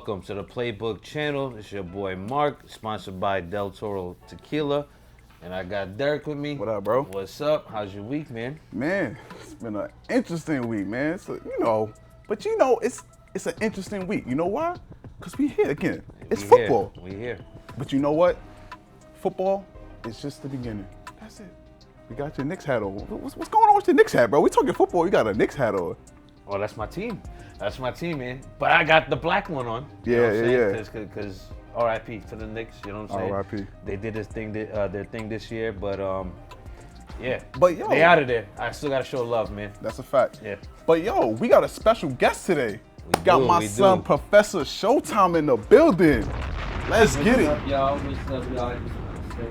welcome to the Playbook channel. It's your boy Mark, sponsored by Del Toro Tequila. And I got Derek with me. What up, bro? What's up? How's your week, man? Man, it's been an interesting week, man. So, it's an interesting week. You know why? Because we here again. It's football. We here. But you know what? Football is just the beginning. That's it. We got your Knicks hat on. What's going on with your Knicks hat, bro? We talking football, you got a Knicks hat on. Oh, that's my team. That's my team, man. But I got the black one on. Yeah. Because R.I.P. to the Knicks, you know what I'm saying? R.I.P. They did their thing this year, but yeah. But yo, they out of there. I still gotta show love, man. That's a fact. Yeah. But yo, we got a special guest today. We got do, my we son, do. Professor Showtime, in the building. Let's get it. What's up, y'all? What's up, y'all? I just want to say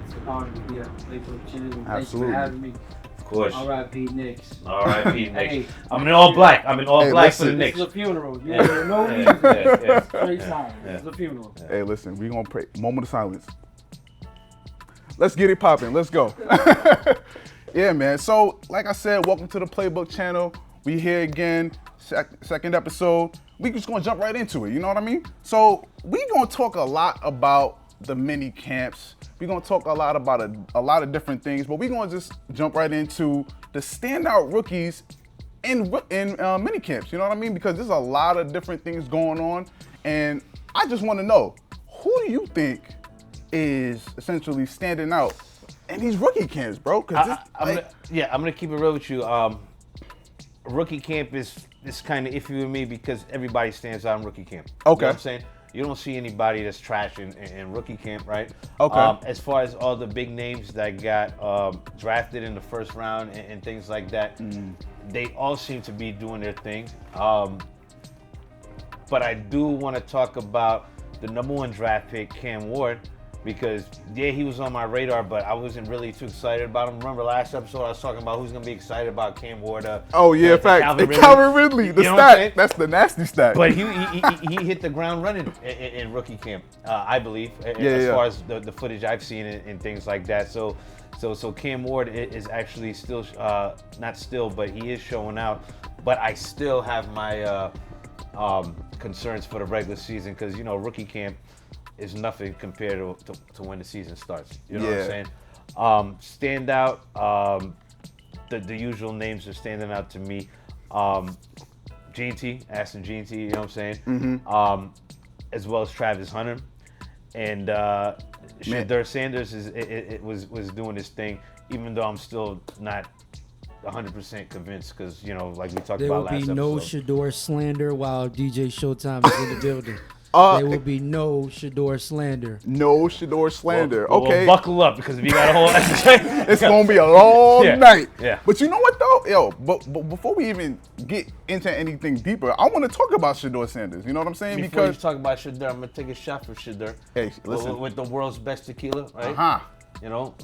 it's an honor to be at the Playbook channel. Thanks Absolutely. for having me. Of course. R.I.P. Knicks. R.I.P. Knicks. Hey. I'm in all black. I'm in all Hey, black listen. for the This Knicks. is a funeral. You Yeah. know, no Yeah, reason. yeah. Straight silence. Yeah. It's a funeral. Hey, listen, we gonna pray. Moment of silence. Let's get it popping. Let's go. Yeah, man. So, like I said, welcome to the Playbook channel. We here again, second episode. We just gonna jump right into it. You know what I mean? So, we gonna talk a lot about the mini camps. We gonna talk a lot about a lot of different things, but we gonna just jump right into the standout rookies in mini camps. You know what I mean? Because there's a lot of different things going on, and I just want to know, who do you think is essentially standing out in these rookie camps, bro? Because I'm gonna keep it real with you. Rookie camp is kind of iffy with me because everybody stands out in rookie camp. You Okay. know what I'm saying? You don't see anybody that's trash in rookie camp, right? Okay. As far as all the big names that got drafted in the first round and things like that, they all seem to be doing their thing. But I do want to talk about the #1 draft pick, Cam Ward, because yeah, he was on my radar, but I wasn't really too excited about him. Remember last episode I was talking about who's gonna be excited about Cam Ward? oh yeah, fact. Calvin Ridley, the You know what I'm saying? stat. That's the nasty stat. But he hit the ground running in rookie camp, I believe, as far as the footage I've seen and things like that. So Cam Ward is actually still not still, but he is showing out. But I still have my concerns for the regular season because rookie camp is nothing compared to when the season starts. You know what I'm saying? Standout, the usual names are standing out to me. Aston GT, you know what I'm saying? Mm-hmm. As well as Travis Hunter. And Shedeur Sanders was doing his thing, even though I'm still not 100% convinced because, like we talked There about will last be no episode. Shedeur slander while DJ Showtime is in the building. There will be no Shedeur slander. No Shedeur slander. Well, okay. buckle up because if you got a whole It's gonna be a long Yeah, night. yeah. But you know what though? Yo, but before we even get into anything deeper, I want to talk about Shedeur Sanders. You know what I'm saying? Before you Because talk about Shedeur, I'm gonna take a shot for Shedeur. Hey, listen. With the world's best tequila, right? uh-huh.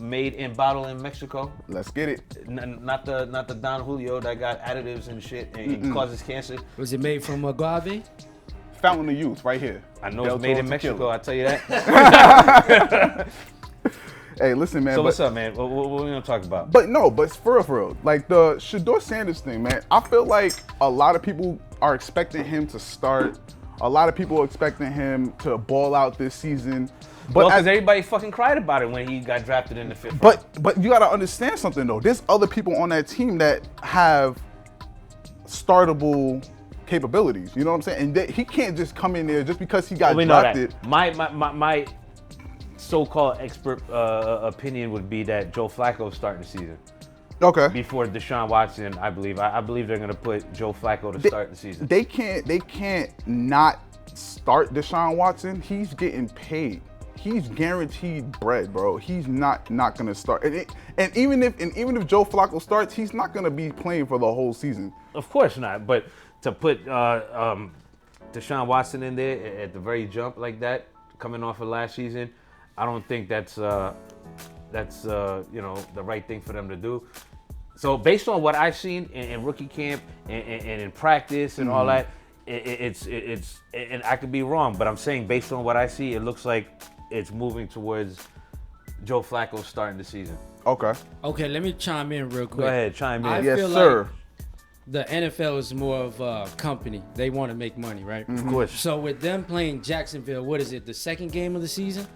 Made in bottle in Mexico. Let's get it. Not the Don Julio that got additives and shit and causes cancer. Was it made from agave? Fountain of Youth, right here. I know Del it's made Toro in Mexico. Tequila. I tell you that. Hey, listen, man. So what's up, man? What we gonna talk about? But for real, like the Shedeur Sanders thing, man, I feel like a lot of people are expecting him to start. A lot of people are expecting him to ball out this season. But Because everybody fucking cried about it when he got drafted in the 5th round. But you gotta understand something though. There's other people on that team that have startable capabilities. You know what I'm saying? And he can't just come in there just because he got we know drafted. that. My so-called expert opinion would be that Joe Flacco's starting the season Okay. before Deshaun Watson. I believe they're gonna put Joe Flacco to start the season. They can't not start Deshaun Watson. He's getting paid. He's guaranteed bread, bro. He's not gonna start. And even if Joe Flacco starts, he's not gonna be playing for the whole season. Of course not. But to put Deshaun Watson in there at the very jump like that, coming off of last season, I don't think that's the right thing for them to do. So based on what I've seen in rookie camp and in practice and all that, it's and I could be wrong, but I'm saying based on what I see, it looks like it's moving towards Joe Flacco starting the season. Okay. Okay, let me chime in real quick. Go ahead, chime in. I Yes, feel sir. like the NFL is more of a company. They want to make money, right? Of course. So with them playing Jacksonville, what is it, the second game of the season?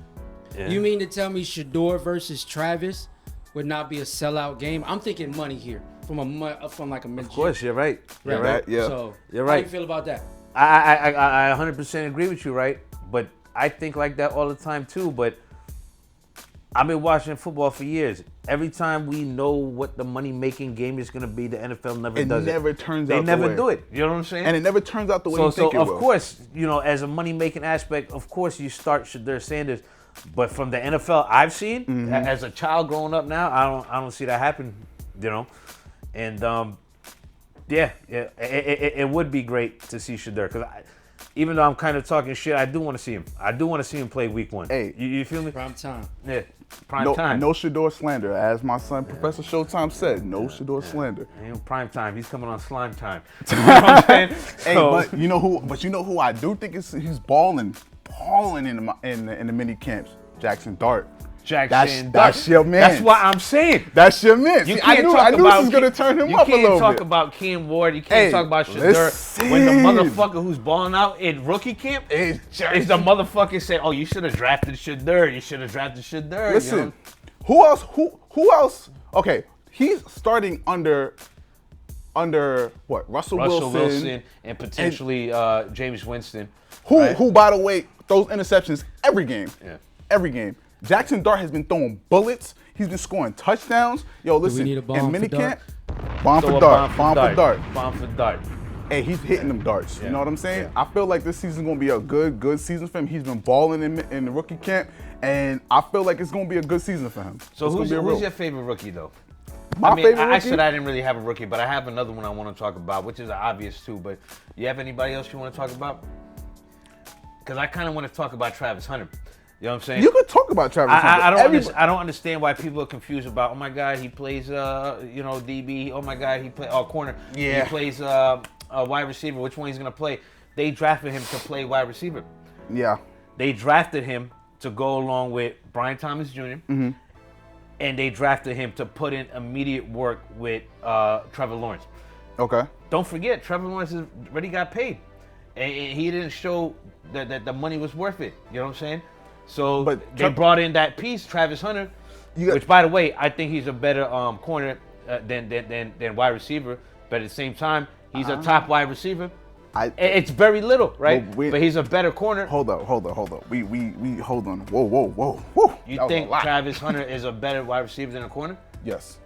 Yeah. You mean to tell me Shador versus Travis would not be a sellout game? I'm thinking money here from like a mid. Of course, you're right. You're Right. right. Yeah. So You're how right. you feel about that? I 100% agree with you, right? But I think like that all the time too. But I've been watching football for years. Every time we know what the money-making game is going to be, the NFL never does it. It never turns They out never the way. do it. You know what I'm saying? And it never turns out the way so you think it of will. course, you know, as a money-making aspect, of course you start Shador Sanders. But from the NFL I've seen, as a child growing up now, I don't see that happen, you know. And it would be great to see Shador, because even though I'm kind of talking shit, I do want to see him. I do want to see him play week 1. Hey. You feel me? Prime time. Yeah, prime time. No Shador slander, as my son Professor Showtime said. No Shador slander. Ain't prime time. He's coming on slime time. You know what I'm saying? Hey, So- but you know who I do think he's balling in the mini camps. Jackson Dart. That's your man. That's what I'm saying. That's your man. You See, can't talk I knew about this was gonna turn him up a You little can't talk bit. about Cam Ward. You can't Hey, talk about Shador listen. when the motherfucker who's balling out in rookie camp It's is the motherfucker saying, "Oh, you should have drafted Shador. You should have drafted Shador." Listen, you know? who else? Okay, he's starting under what? Russell Wilson and potentially James Winston. Who, by the way, throws interceptions every game. Yeah. Every game. Jackson Dart has been throwing bullets. He's been scoring touchdowns. Yo, listen, need a bomb in for minicamp, Dart? bomb Throw for a Dart, bomb for Dart. Bomb for Dart. Hey, he's hitting them darts. Yeah. You know what I'm saying? Yeah. I feel like this season's gonna be a good season for him. He's been balling in the rookie camp, and I feel like it's gonna be a good season for him. So It's gonna who's be a real- your favorite rookie though? My favorite I rookie? said I didn't really have a rookie, but I have another one I want to talk about, which is obvious too. But you have anybody else you want to talk about? Because I kind of want to talk about Travis Hunter. You know what I'm saying? You could talk about Travis Hunter. I don't understand why people are confused about. Oh my God, he plays DB. Oh my God, he plays corner. Yeah. He plays wide receiver. Which one he's gonna play? They drafted him to play wide receiver. Yeah. They drafted him to go along with Brian Thomas Jr. And they drafted him to put in immediate work with Trevor Lawrence. Okay. Don't forget, Trevor Lawrence has already got paid, and he didn't show that the money was worth it. You know what I'm saying? So But they brought in that piece, Travis Hunter, which, by the way, I think he's a better corner than wide receiver. But at the same time, he's a top wide receiver. It's very little, right? But he's a better corner. Hold up. We hold on. Whoa. You think Travis Hunter is a better wide receiver than a corner? Yes.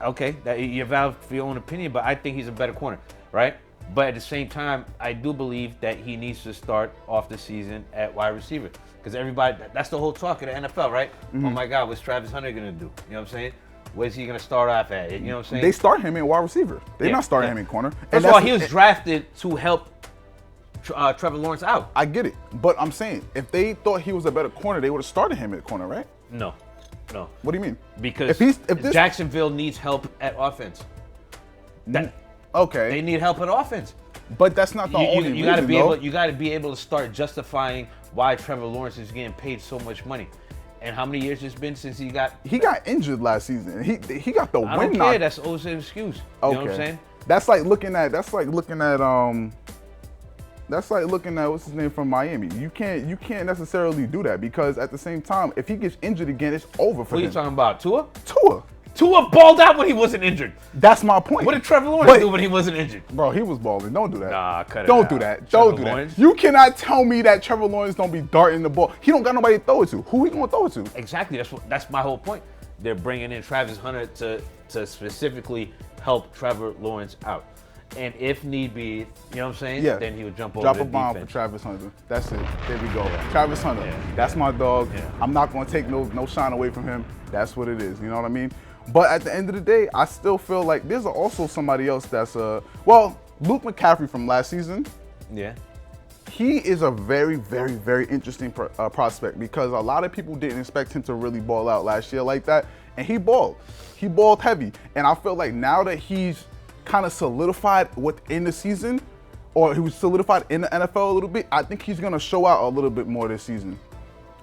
Okay, you're valid for your own opinion, but I think he's a better corner, right? But at the same time, I do believe that he needs to start off the season at wide receiver. Because everybody, that's the whole talk of the NFL, right? Oh my God, what's Travis Hunter going to do? You know what I'm saying? Where's he going to start off at? You know what I'm saying? They start him in wide receiver. They're not starting him in corner. First of all, he was drafted to help Trevor Lawrence out. I get it. But I'm saying, if they thought he was a better corner, they would have started him at corner, right? No. What do you mean? Because if this, Jacksonville needs help at offense. okay. They need help at offense. But that's not the only you gotta reason, be though. able. You got to be able to start justifying why Trevor Lawrence is getting paid so much money, and how many years it's been since he got injured last season. He got the I win don't knocked. care. That's always an excuse. You know what I'm saying? That's like looking at what's his name from Miami. You can't necessarily do that, because at the same time, if he gets injured again, it's over for What are him. you talking about? Tua? Tua. Balled out when he wasn't injured. That's my point. What did Trevor Lawrence do when he wasn't injured? Bro, he was balling. Don't do that. Nah, cut it Don't out. do that. Trevor Don't do Lawrence? that. You cannot tell me that Trevor Lawrence don't be darting the ball. He don't got nobody to throw it to. Who he gonna throw it to? Exactly. That's my whole point. They're bringing in Travis Hunter to specifically help Trevor Lawrence out. And if need be, you know what I'm saying? Yeah. Then he would jump over Drop the a bomb defense. for Travis Hunter. That's it. There we go. Travis Hunter. Yeah. That's my dog. Yeah. I'm not gonna take no shine away from him. That's what it is. You know what I mean? But at the end of the day, I still feel like there's also somebody else that's Luke McCaffrey from last season. Yeah. He is a very, very, very interesting prospect, because a lot of people didn't expect him to really ball out last year like that, and he balled. He balled heavy, and I feel like now that he's kind of solidified within the season, or he was solidified in the NFL a little bit, I think he's gonna show out a little bit more this season.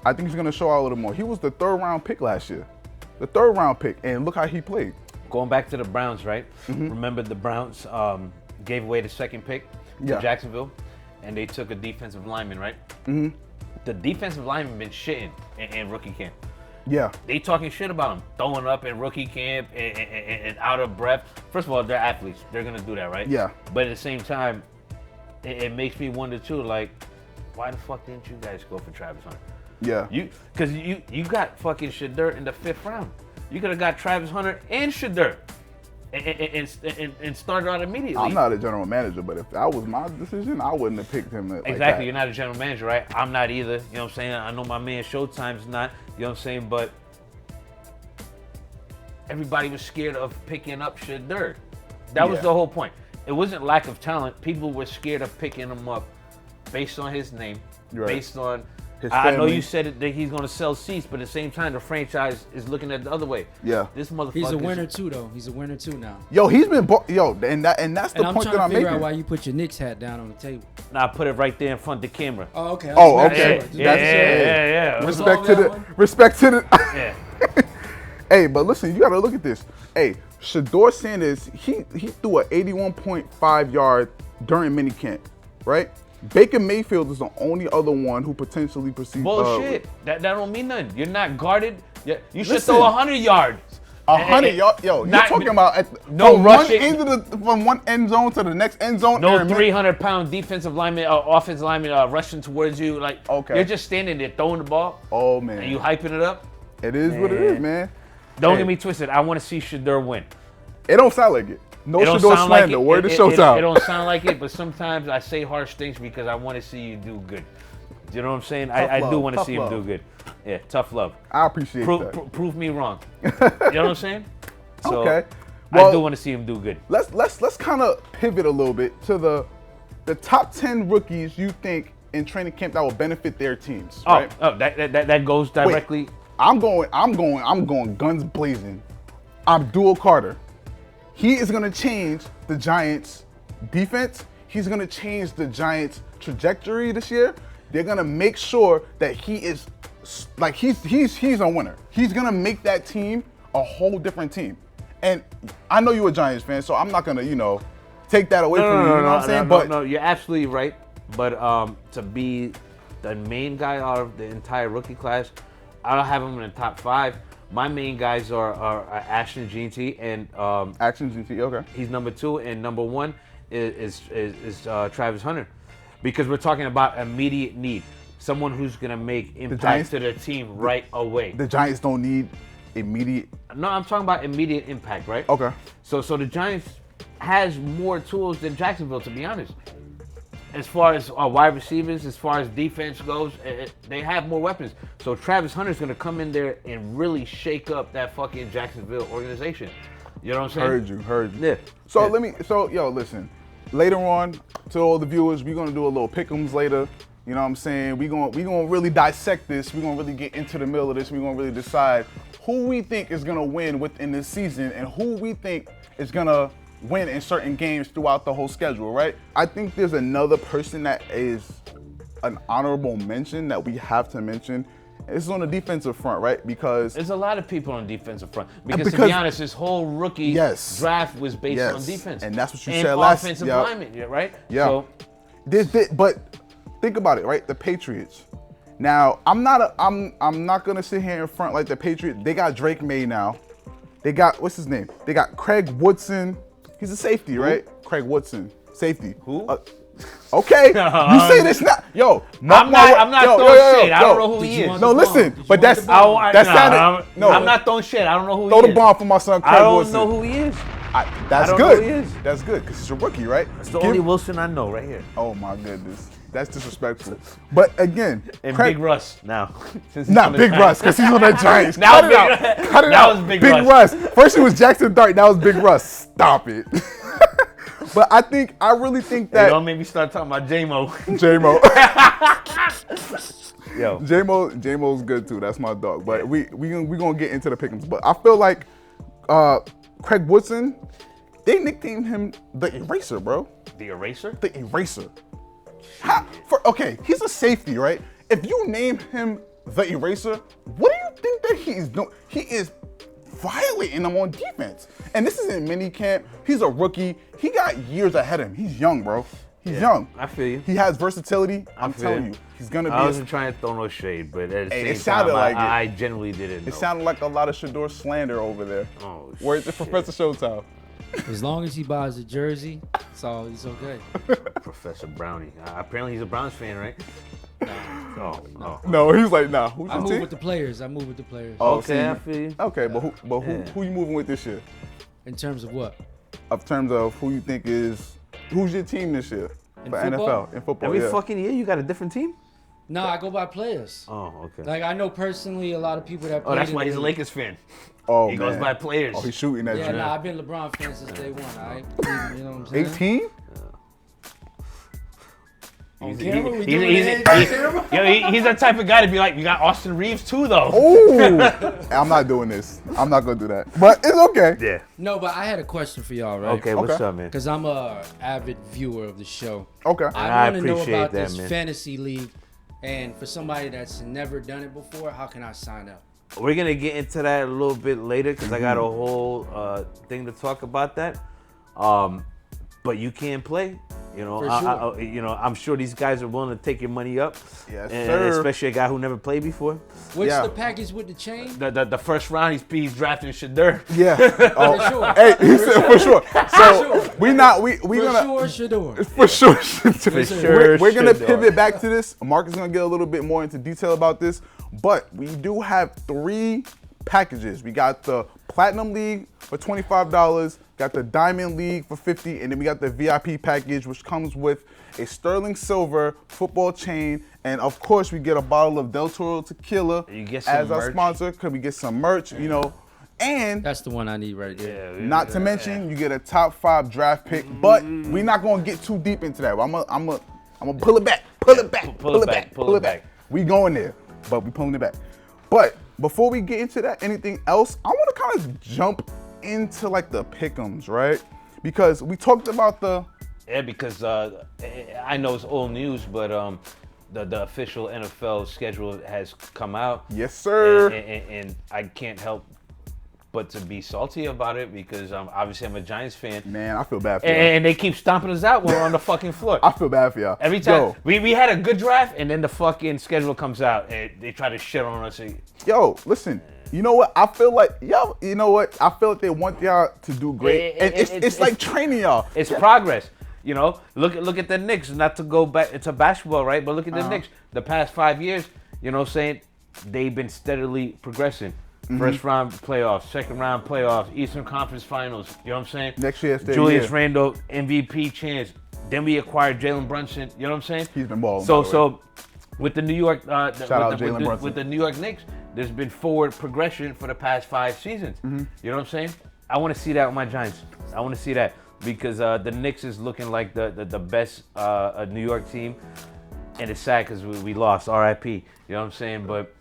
I think he's gonna show out a little more. He was the 3rd round pick last year. The 3rd round pick, and look how he played. Of Going back to the Browns, right? Remember the Browns gave away the second pick to Jacksonville, and they took a defensive lineman, right? The defensive lineman been shitting in rookie camp. Yeah. They talking shit about him, throwing up in rookie camp and out of breath. First of all, they're athletes. They're going to do that, right? Yeah. But at the same time, it makes me wonder, too, like, why the fuck didn't you guys go for Travis Hunter? Yeah. Because you got fucking Shedeur in the 5th round. You could have got Travis Hunter and Shedeur and started out immediately. I'm not a general manager, but if that was my decision, I wouldn't have picked him. Like Exactly. that. You're not a general manager, right? I'm not either. You know what I'm saying? I know my man Showtime's not. You know what I'm saying? But everybody was scared of picking up Shedeur. That was the whole point. It wasn't lack of talent. People were scared of picking him up based on his name, based on his I know family. you said it, that he's going to sell seats, but at the same time, the franchise is looking at the other way. Yeah. This motherfucker. He's a winner too, though. He's a winner too now. Yo, he's been and that's the And I'm point trying that to I'm figure making. out why you put your Knicks hat down on the table. Nah, I put it right there in front of the camera. Oh, okay. Oh, okay. Yeah. Respect to the respect to the. Yeah. Hey, but listen, you gotta look at this. Hey, Shedeur Sanders, he threw an 81.5 yard during minicamp, right? Baker Mayfield is the only other one who potentially proceeds. Bullshit. That don't mean nothing. You're not guarded. You should Listen. throw 100 yards. 100 yards. Yo, you're Not- talking about no from rushing. from one end zone to the next end zone. No Aaron, 300-pound defensive lineman, offensive lineman rushing towards you. Like, Okay. you're just standing there throwing the ball, Oh man, and you hyping it up. it is what it is, man. Don't Hey. get me twisted. I want to see Shedeur win. It don't sound like it. No It don't Shedeur sound like slander. it. Word to It Showtime. don't sound like it, but sometimes I say harsh things because I want to see you do good. You know what I'm saying? I do love, want to tough see him love. do good. Yeah, tough love. I appreciate that. Prove me wrong. You know what I'm saying? So, Okay. I Well, do want to see him do good. Let's kind of pivot a little bit to the top 10 rookies you think in training camp that will benefit their teams. Right? That goes directly. Wait, I'm going guns blazing. Abdul Carter. He is going to change the Giants' defense. He's going to change the Giants' trajectory this year. They're going to make sure that he is like he's a winner. He's going to make that team a whole different team. And I know you're a Giants fan, so I'm not going to, take that away from you. You know what I'm saying? No, you're absolutely right. But to be the main guy out of the entire rookie class, I don't have him in the top 5. My main guys are Ashton GT and Action GT, okay. he's number 2, and number 1 is Travis Hunter, because we're talking about immediate need, someone who's gonna make impact Giants- to the team right away. The Giants don't need immediate. No, I'm talking about immediate impact, right? Okay. So the Giants has more tools than Jacksonville, to be honest. As far as wide receivers, as far as defense goes, they have more weapons. So Travis Hunter's going to come in there and really shake up that fucking Jacksonville organization. You know what I'm saying? Heard you. Yeah. So Yeah. listen. Later on, to all the viewers, we're gonna do a little pick'ems later. You know what I'm saying? We're gonna really dissect this. We're gonna really get into the middle of this. We're gonna really decide who we think is gonna win within this season and who we think is gonna win in certain games throughout the whole schedule, right? I think there's another person that is an honorable mention that we have to mention. This is on the defensive front, right? Because There's a lot of people on the defensive front. Because to be honest, this whole rookie draft was based on defense. And that's what you and said last. offensive lineman, right? Yeah. So, But think about it, right? The Patriots. Now, I'm not gonna sit here in front like the Patriots. They got Drake May now. They got, what's his name? They got Craig Woodson. He's a safety, right? Craig Woodson, safety. Who? Okay, you say this now, yo. I'm not throwing shade. I don't know who he is. No, listen, but that's I'm not throwing shit. I don't know who he is. Throw the bomb for my son, Craig I don't Woodson. know who he is. That's I don't know good. who he is. That's good because he's a rookie, right? It's the only Wilson I know right here. Oh my goodness, that's disrespectful. But again, And Craig, Big Russ now. Since he's not on the Big Giants. Russ because he's on the Giants. Now Cut it Big out. Russ. Cut it That out. was Big Russ. First it was Jackson Dart. Now it's Big Russ. Stop it. But I really think Hey, that don't make me start talking about J-Mo. J-Mo. Yo. J-Mo's good too. That's my dog. But we gonna get into the pickings. But I feel like Craig Woodson, they nicknamed him the Eraser, bro. The Eraser? The Eraser. Okay, he's a safety, right? If you name him the Eraser, what do you think that he's doing? He is violating them on defense. And this isn't mini camp. He's a rookie. He got years ahead of him. He's young, bro. He's young. I feel you. He has versatility. I'm feel telling you. you, he's gonna be. I wasn't trying to throw no shade, but at the Hey, same it sounded time, like I it. genuinely didn't know. It sounded like a lot of Shador slander over there. Oh, Where's the shit. Professor Showtime? As long as he buys a jersey, it's okay. Professor Brownie. Apparently he's a Browns fan, right? No. No, he's like, nah. Who's I your move team? with the players. I move with the players. Oh, Okay, see, I feel you. Okay, but who you moving with this year? In terms of what? In terms of who you think who's your team this year In for football? NFL in football? Every Yeah. fucking year you got a different team? No, I go by players. Oh, okay. Like I know personally a lot of people that. Oh, that's played why in he's a the- Lakers fan. Oh, He man. goes by players. Oh, he's shooting that Yeah, shit. nah, I've been LeBron fan since day one. All right, you know what I'm saying? 18? On He's- camera, we he's- doing he's- it on he's- camera? Yo, he's that type of guy to be like, you got Austin Reeves too, though. Oh, I'm not doing this. I'm not gonna do that. But it's okay. Yeah. No, but I had a question for y'all, right? Okay, what's Okay. up, man? Because I'm a avid viewer of the show. Okay. I I want to know appreciate about that, this man. fantasy league, and for somebody that's never done it before, how can I sign up? We're gonna get into that a little bit later because I got a whole thing to talk about that. But you can play. You know, For sure. you know, I'm sure these guys are willing to take your money up. Yes, and sir. especially a guy who never played before. What's Yeah. the package with the chain? The first round, he's drafting Shadur. Yeah. Oh, For sure. hey, he said for sure. So sure. we For gonna sure, Shador. for sure. sure, We're gonna Shador. pivot back to this. Mark is gonna get a little bit more into detail about this, but we do have 3 packages. We got the Platinum League for $25, got the Diamond League for $50, and then we got the VIP package, which comes with a sterling silver football chain, and of course we get a bottle of Del Toro tequila You get some as our merch. sponsor. Could we get some merch? You know, and That's the one I need right there. not to mention, you get a top 5 draft pick, but we're not gonna get too deep into that. I'm gonna pull it back, pull it back. We going there, but we pulling it back. But before we get into that, anything else, I want to kind of jump into like the pick'ems, right? Because we talked about because I know it's old news, but the official NFL schedule has come out. yes sir. And I can't help but to be salty about it because obviously I'm a Giants fan. Man, I feel bad for y'all. And they keep stomping us out when we're on the fucking floor. I feel bad for y'all. Every time Yo, we had a good draft and then the fucking schedule comes out and they try to shit on us. yo, listen. You know what? I feel like y'all. You know what? I feel like they want y'all to do great, and it's like training y'all. It's progress. You know, look at the Knicks. Not to go back into basketball, right? But look at the Knicks. The past 5 years, you know what I'm saying? They've been steadily progressing. First round playoffs, second round playoffs, Eastern Conference Finals. You know what I'm saying? Next year, Julius Randle, MVP chance. Then we acquired Jalen Brunson. You know what I'm saying? He's been balling, by the way. So with the New York, out Jalen Brunson. with the New York Knicks, there's been forward progression for the past 5 seasons. Mm-hmm. You know what I'm saying? I want to see that with my Giants. I want to see that because the Knicks is looking like the best New York team, and it's sad because we lost. RIP. You know what I'm saying? But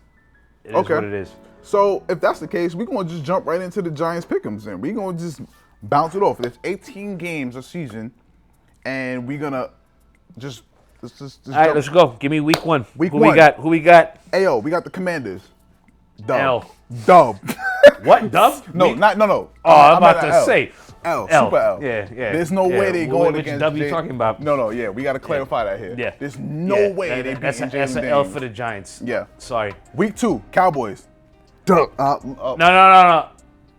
it is what it is. So if that's the case, we're gonna just jump right into the Giants pick'ems. Then we're gonna just bounce it off. There's 18 games a season, and we're gonna just just All right, jump. let's go. Give me week 1. Week Who 1. we got? Who we got? Ayo, we got the Commanders. Dub. L. Dub. What? Dub? No, no. Oh, I'm about at to L. say. L. L. Super L. Yeah. There's no way they going Which against. W you talking about? No. Yeah, we got to clarify that here. Yeah. There's no Yeah, way they that's beating that's Jalen an L Daniels. for the Giants. Yeah. Sorry. Week 2, Cowboys. Dub. No.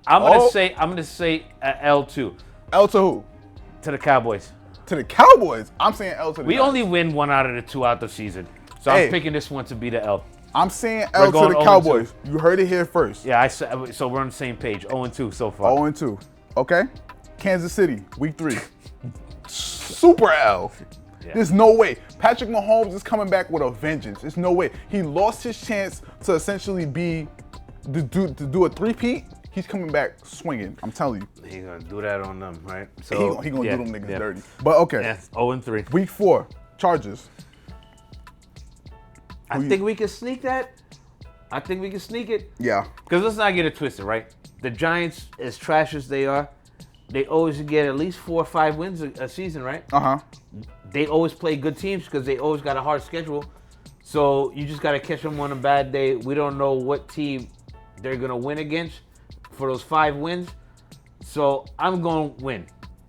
I'm gonna say L too L to who? to the Cowboys. To the Cowboys. I'm saying L to the We Giants. only win 1 out of the 2 out the season, so Hey. I'm picking this one to be the L. I'm saying We're L to going the 0-2. Cowboys. You heard it here first. Yeah, so we're on the same page. 0-2 so far. 0-2. Okay? Kansas City, week 3. Super L. Yeah. There's no way. Patrick Mahomes is coming back with a vengeance. There's no way. He lost his chance to essentially to do a three-peat. He's coming back swinging. I'm telling you. He's gonna do that on them, right? So He gonna yeah, do them niggas yeah. dirty. But okay. Yeah, 0-3. Week 4, Chargers. I think we can sneak that. I think we can sneak it. Yeah. Because let's not get it twisted, right? The Giants, as trash as they are, they always get at least 4 or 5 wins a season, right? Uh-huh. They always play good teams because they always got a hard schedule. So you just got to catch them on a bad day. We don't know what team they're going to win against. for those 5 wins. So I'm going to win.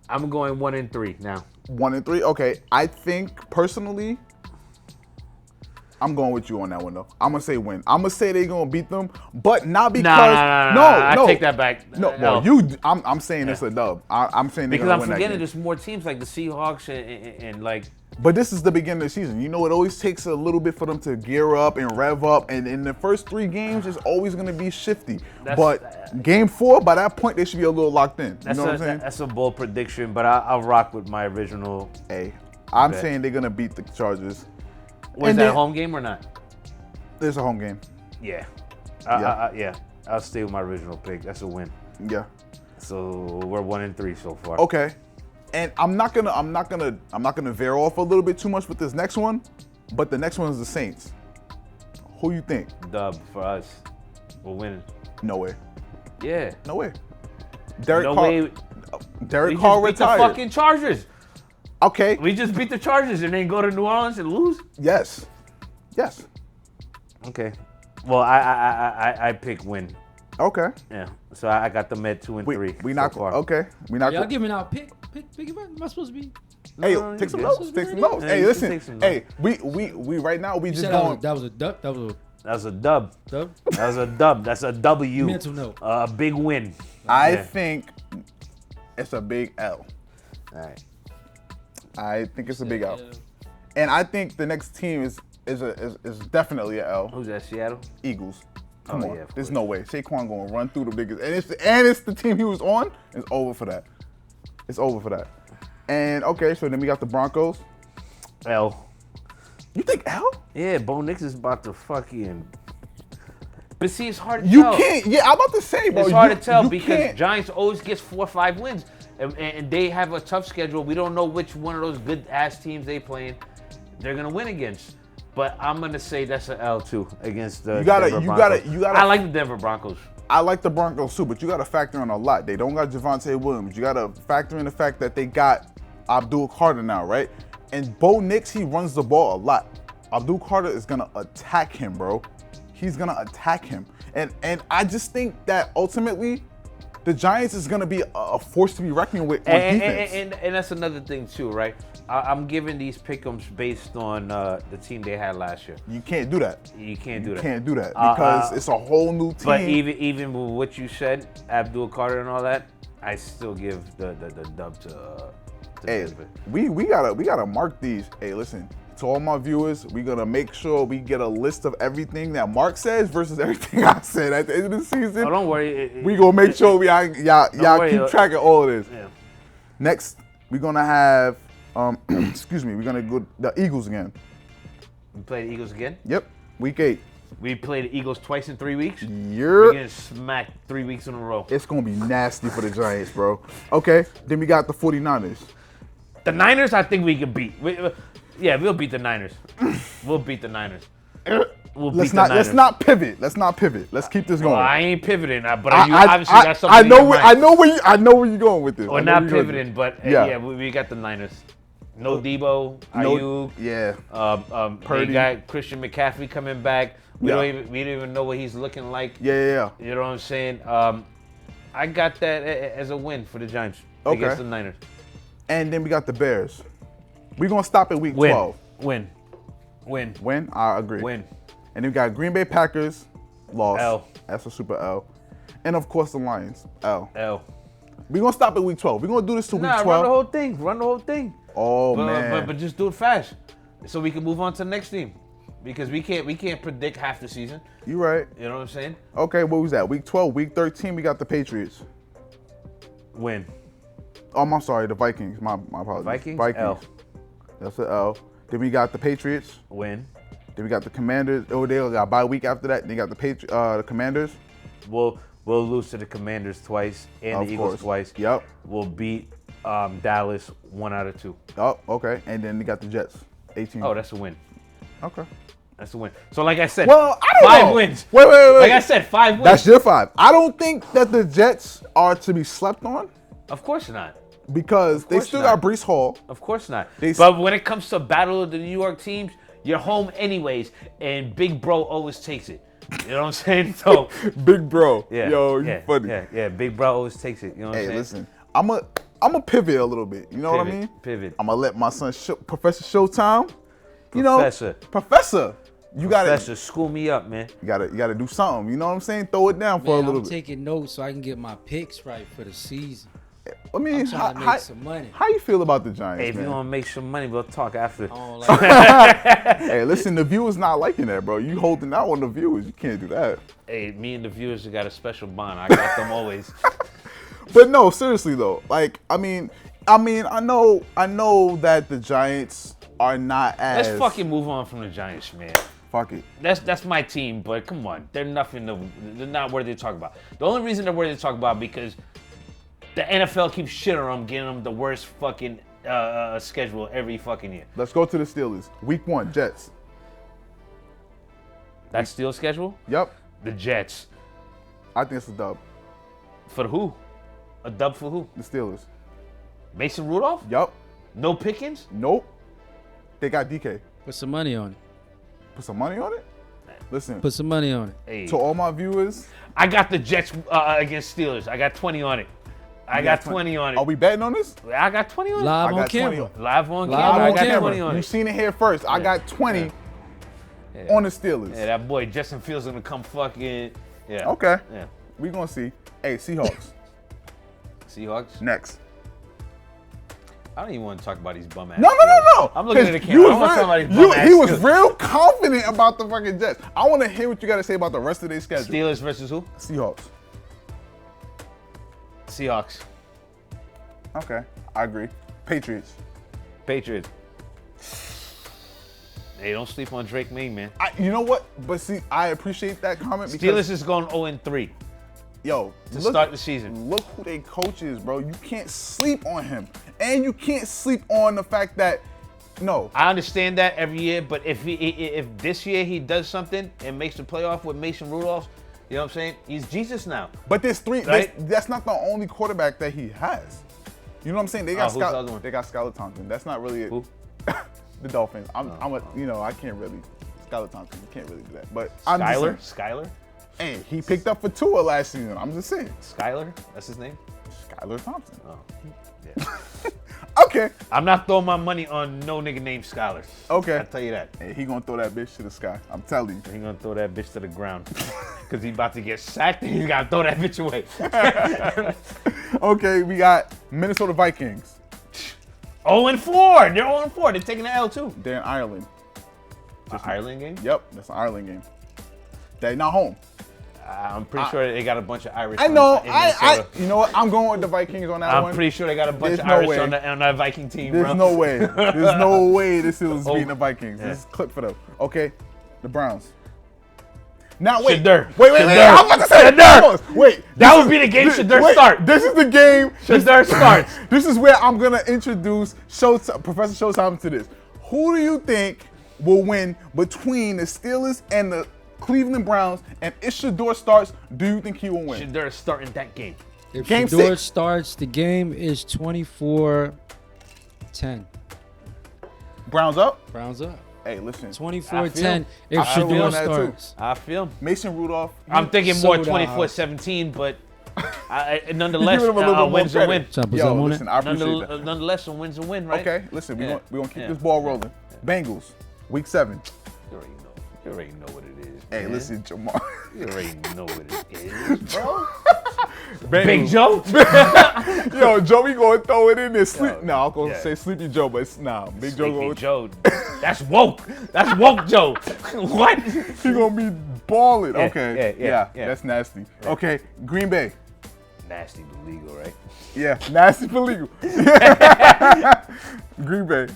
I'm going 1-3 now. 1-3. Okay, I think personally, I'm going with you on that one though. I'm gonna say win. I'm gonna say they're gonna beat them, but not because no. I take that back. No, well, I'm saying it's a dub. I'm saying they're because gonna I'm win that forgetting game. there's more teams like the Seahawks and like. But this is the beginning of the season. You know, it always takes a little bit for them to gear up and rev up. And in the first 3 games, it's always going to be shifty. But game 4, by that point, they should be a little locked in. You know what I'm saying? That's a bold prediction, but I'll rock with my original. Hey, I'm saying they're going to beat the Chargers. Was that a home game or not? It's a home game. Yeah. Yeah. I'll stay with my original pick. That's a win. Yeah. So we're 1-3 so far. Okay. And I'm not gonna veer off a little bit too much with this next one, but the next one is the Saints. Who you think? Dub for us. We're winning. No way. Yeah. No way. Derek No Carr. way. Derek We Carr just beat retired. the fucking Chargers. Okay. We just beat the Chargers and then go to New Orleans and lose. Yes. Yes. Okay. Well, I pick win. Okay. Yeah. So I got them at 2 and 3. We not so far. okay. We not. Y'all giving out pick. Am I supposed to be? Hey, No, take some you notes. good. Take some notes. Yeah, Hey, you can listen. take some Hey, we right now we You just said going. that was a duck. That was That was a dub. a dub. That was a dub. That's a W. Mental note. A big win. I Yeah. think it's a big L. All right. I think it's a big L, and I think the next team is definitely a L. Who's that? Seattle. Eagles. Come on, yeah, of there's course. no way Saquon gonna run through the biggest, and it's the team he was on. It's over for that. It's over for that. And okay, so then we got the Broncos. L. You think L? Yeah, Bo Nix is about to fucking. But see, it's hard to You tell. can't. Yeah, I'm about to say, bro. It's hard to tell you because can't. Giants always gets 4 or 5 wins, and they have a tough schedule. We don't know which one of those good ass teams they playing they're gonna win against. But I'm gonna say that's an L too against the Denver Broncos. you gotta. I like the Denver Broncos. I like the Broncos too, but you got to factor in a lot. They don't got Javonte Williams. You got to factor in the fact that they got Abdul Carter now, right? And Bo Nix, he runs the ball a lot. Abdul Carter is gonna attack him, bro. He's gonna attack him, and I just think that ultimately, the Giants is gonna be a force to be reckoned with on defense. And that's another thing too, right? I'm giving these pick'ems based on the team they had last year. You can't do that. You can't do that. Can't do that because it's a whole new team. But even with what you said, Abdul Carter and all that, I still give the dub to hey, Denver. we gotta mark these. Hey, listen, to all my viewers, we're gonna make sure we get a list of everything that Mark says versus everything I said at the end of the season. Oh, don't worry. We gonna make sure y'all worry, keep track of all of this. Yeah. Next, we're gonna have excuse me, we're gonna go the Eagles again. We play the Eagles again. Yep, week 8. We played the Eagles twice in 3 weeks. You're We're getting smacked 3 weeks in a row. It's gonna be nasty for the Giants, bro. Okay, then we got the 49ers. The Niners, I think we can beat. We'll beat the Niners. We'll beat the Niners. Let's not pivot. Let's keep this going. Well, I ain't pivoting, but you obviously got something. I in your mind. I know where you're going with this. We're I know not where you're going pivoting, with but yeah, we got the Niners. No Debo, Ayuk. Yeah. Purdy. They got Christian McCaffrey coming back. We Yeah. don't even know what he's looking like. Yeah. You know what I'm saying? I got that as a win for the Giants against the Niners. And then we got the Bears. We're gonna stop at week 12. Win. Win? I agree. Win. And then we got Green Bay Packers, loss. L. That's a super L. And of course the Lions, L. L. We're gonna stop at week 12. We're gonna do this to week 12. Run the whole thing. Run the whole thing. Oh man. But just do it fast, so we can move on to the next team, because we can't predict half the season. You right. You know what I'm saying? Okay, what was that? Week 12, week 13, we got the Patriots. Win. Oh, I'm sorry, the Vikings. My apologies. Vikings. L. That's an L. Then we got the Patriots. Win. Then we got the Commanders. Oh, they got bye week after that. Then you got the Commanders. We'll lose to the Commanders twice and the Eagles twice. Yep. We'll beat Dallas 1 out of 2. Oh, okay. And then they got the Jets. 18. Oh, that's a win. Okay. That's a win. So like I said, Well, I don't 5 know. wins. Wait. Like I said, 5 wins. That's your 5. I don't think that the Jets are to be slept on Of course not. because they course still not. got Breece Hall. Of course not. They- But when it comes to battle of the New York teams, you're home anyways, and Big Bro always takes it. You know what I'm saying? So Big bro. yeah, Yo, you yeah, funny. yeah. Big bro always takes it. You know what I'm Hey, saying? listen, I'm a pivot a little bit. You know what I mean? Pivot. I'm gonna let my son, Professor Showtime. Professor. Professor. You Professor, school me up, man. You gotta do something. You know what I'm saying? Throw it down for a Man, little I'm bit. taking notes so I can get my picks right for the season. I mean, I'm trying to make some money. How you feel about the Giants, Hey, if you man? want to make some money, we'll talk after. I don't like that. Hey, listen, the viewers not liking that, bro. You holding out on the viewers. You can't do that. Hey, me and the viewers got a special bond. I got them always. But no, seriously though. Like, I know that the Giants are not as. Let's fucking move on from the Giants, man. Fuck it. That's my team, but come on, they're not worthy to talk about. The only reason they're worthy to talk about because the NFL keeps shitting on them, getting them the worst fucking schedule every fucking year. Let's go to the Steelers. Week 1, Jets. That Steelers schedule? Yep. The Jets. I think it's a dub. For who? A dub for who? The Steelers. Mason Rudolph? Yup. No Pickens? Nope. They got DK. Put some money on it. Put some money on it? Listen, Put some money on it. Hey, to all my viewers, I got the Jets against Steelers. I got 20 on it. I got 20 on it. are we betting on this? I got 20 on it. Live I on got 20 camera. on. Live on Live camera. on I got camera. 20 on You it. seen it here first. I got 20 on the Steelers. Yeah, that boy Justin Fields gonna come fucking. Yeah. Okay. Yeah. We gonna see. Hey, Seahawks. Seahawks. Next. I don't even want to talk about these bum ass. No. I'm looking at the 'Cause camera. I don't want to talk about these bum ass. He was real confident about the fucking Jets. I want to hear what you got to say about the rest of their schedule. Steelers versus who? Seahawks. Seahawks. Okay, I agree. Patriots. Patriots. Hey, don't sleep on Drake May, man. You know what? But see, I appreciate that comment because Steelers is going 0-3 yo, to start the season. Look who they coach is, bro. You can't sleep on him, and you can't sleep on the fact that no. I understand that every year, but if this year he does something and makes the playoff with Mason Rudolph, you know what I'm saying? He's Jesus now. But there's three. Right? That's not the only quarterback that he has. You know what I'm saying? They got who's the other one? They got Skylar Thompson. That's not really it. Who? The Dolphins. I can't really. Skylar Thompson. You can't really do that. But I'm just saying, Skylar? hey, he picked up for Tua last season. I'm just saying. Skylar? That's his name? Skylar Thompson. Oh. Yeah. Okay. I'm not throwing my money on no nigga named Skylar. Okay. I'll tell you that. Hey, he gonna throw that bitch to the sky. I'm telling you. He gonna throw that bitch to the ground. Cause he about to get sacked and he's gotta throw that bitch away. Okay, we got Minnesota Vikings. 0-4. They're 0-4. They're taking the L too. They're in Ireland. Ireland game? Yep, that's an Ireland game. They're not home. I'm pretty sure they got a bunch of Irish. I know. in Minnesota. You know what? I'm going with the Vikings on that one. I'm pretty sure they got a bunch There's of no Irish way. on that Viking team, There's bro. no way. There's no way the Steelers Oh. beating the Vikings. Yeah. This is a clip for them. Okay, the Browns. Now wait. Shedeur. Wait. Shedeur. I'm about to say Shedeur. pause. Wait. That this would be the game is- Shedeur wait, start. This is the game. Shedeur starts. This is where I'm gonna introduce Professor Showtime to this. Who do you think will win between the Steelers and the Cleveland Browns? And if Shedeur starts, do you think he will win? Shedeur starting that game. If Game Shedeur 6. starts, the game is 24-10. Browns up? Browns up. Hey, listen. 24-10 if I feel Shedeur on that too. starts. I feel. Mason Rudolph. I'm thinking more sold out. 24-17, but nonetheless, Give him a little bit more wins a credit. win. Trying to put Yo, something on listen, it. I appreciate that. Nonetheless, a win's a win, right? Okay, listen, we're Yeah. gonna keep Yeah. this ball rolling. Bengals, week 7. You already know what it is. Hey, man. listen, Jamar. You already know what it is, bro. Bengals. Big Joe. Yo, Joey gonna throw it in there. Sleep. No, I'm gonna yeah. say Sleepy Joe, but nah, Big Joe Sleepy gonna, Joe. That's woke. That's woke Joe. What? he gonna be balling. Yeah, Okay, yeah. that's nasty. Okay, Green Bay. Nasty but legal, right? Yeah, nasty for legal. Green Bay.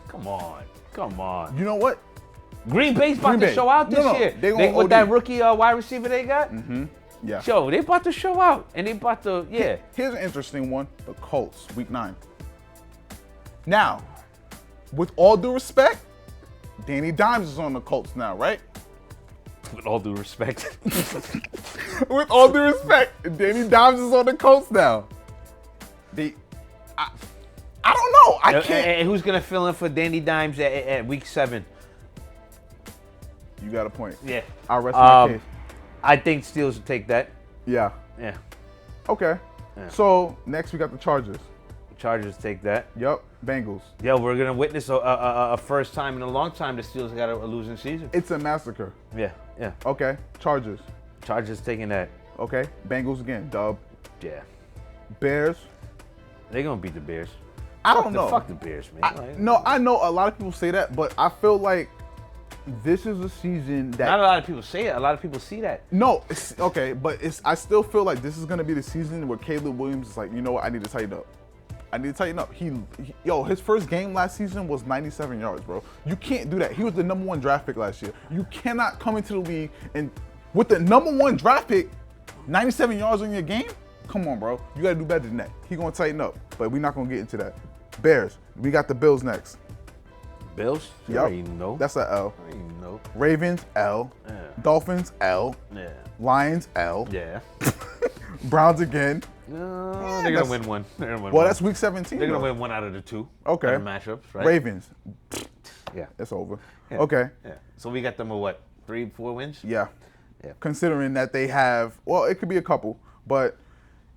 Come on. You know what? Green Bay's about Green to Bay. show out this No, year. they gonna with OD. that rookie wide receiver they got. Yeah. Joe, they about to show out, and they about to Here's an interesting one. The Colts, week 9. Now, with all due respect, Danny Dimes is on the Colts now, right? With all due respect. With all due respect, Danny Dimes is on the Colts now. I don't know. I can't. And who's gonna fill in for Danny Dimes at week 7? You got a point. Yeah. I'll rest my case. I think Steelers will take that. Yeah. Yeah. Okay. Yeah. So next we got the Chargers. Chargers take that. Yep. Bengals. Yeah, we're gonna witness a first time in a long time the Steelers got a losing season. It's a massacre. Yeah. Yeah. Okay. Chargers. Chargers taking that. Okay. Bengals again. Dub. Yeah. Bears. They're gonna beat the Bears. I don't know. Fuck the Bears, man. No, I know a lot of people say that, but I feel like this is a season that Not a lot of people say it. A lot of people see that. no, it's, okay, but I still feel like this is gonna be the season where Caleb Williams is like, you know what, I need to tighten up. I need to tighten up. His first game last season was 97 yards, bro. You can't do that. He was the #1 draft pick last year. You cannot come into the league and with the #1 draft pick, 97 yards in your game. Come on, bro. You gotta do better than that. He gonna tighten up, but we're not gonna get into that. Bears. We got the Bills next. Bills? Yep. You know. That's an L. You know. Ravens, L. Yeah. Dolphins, L. Yeah. Lions, L. Yeah. Browns again. No, they're that's- gonna win one. They're gonna win Well, one. that's week 17. They're gonna though. win one out of the two. Okay. Better matchups, right? Ravens. Yeah. It's over. Yeah. Okay. Yeah. So we got them with what? 3-4 wins? Yeah. Yeah. Considering that they have, well, it could be a couple, but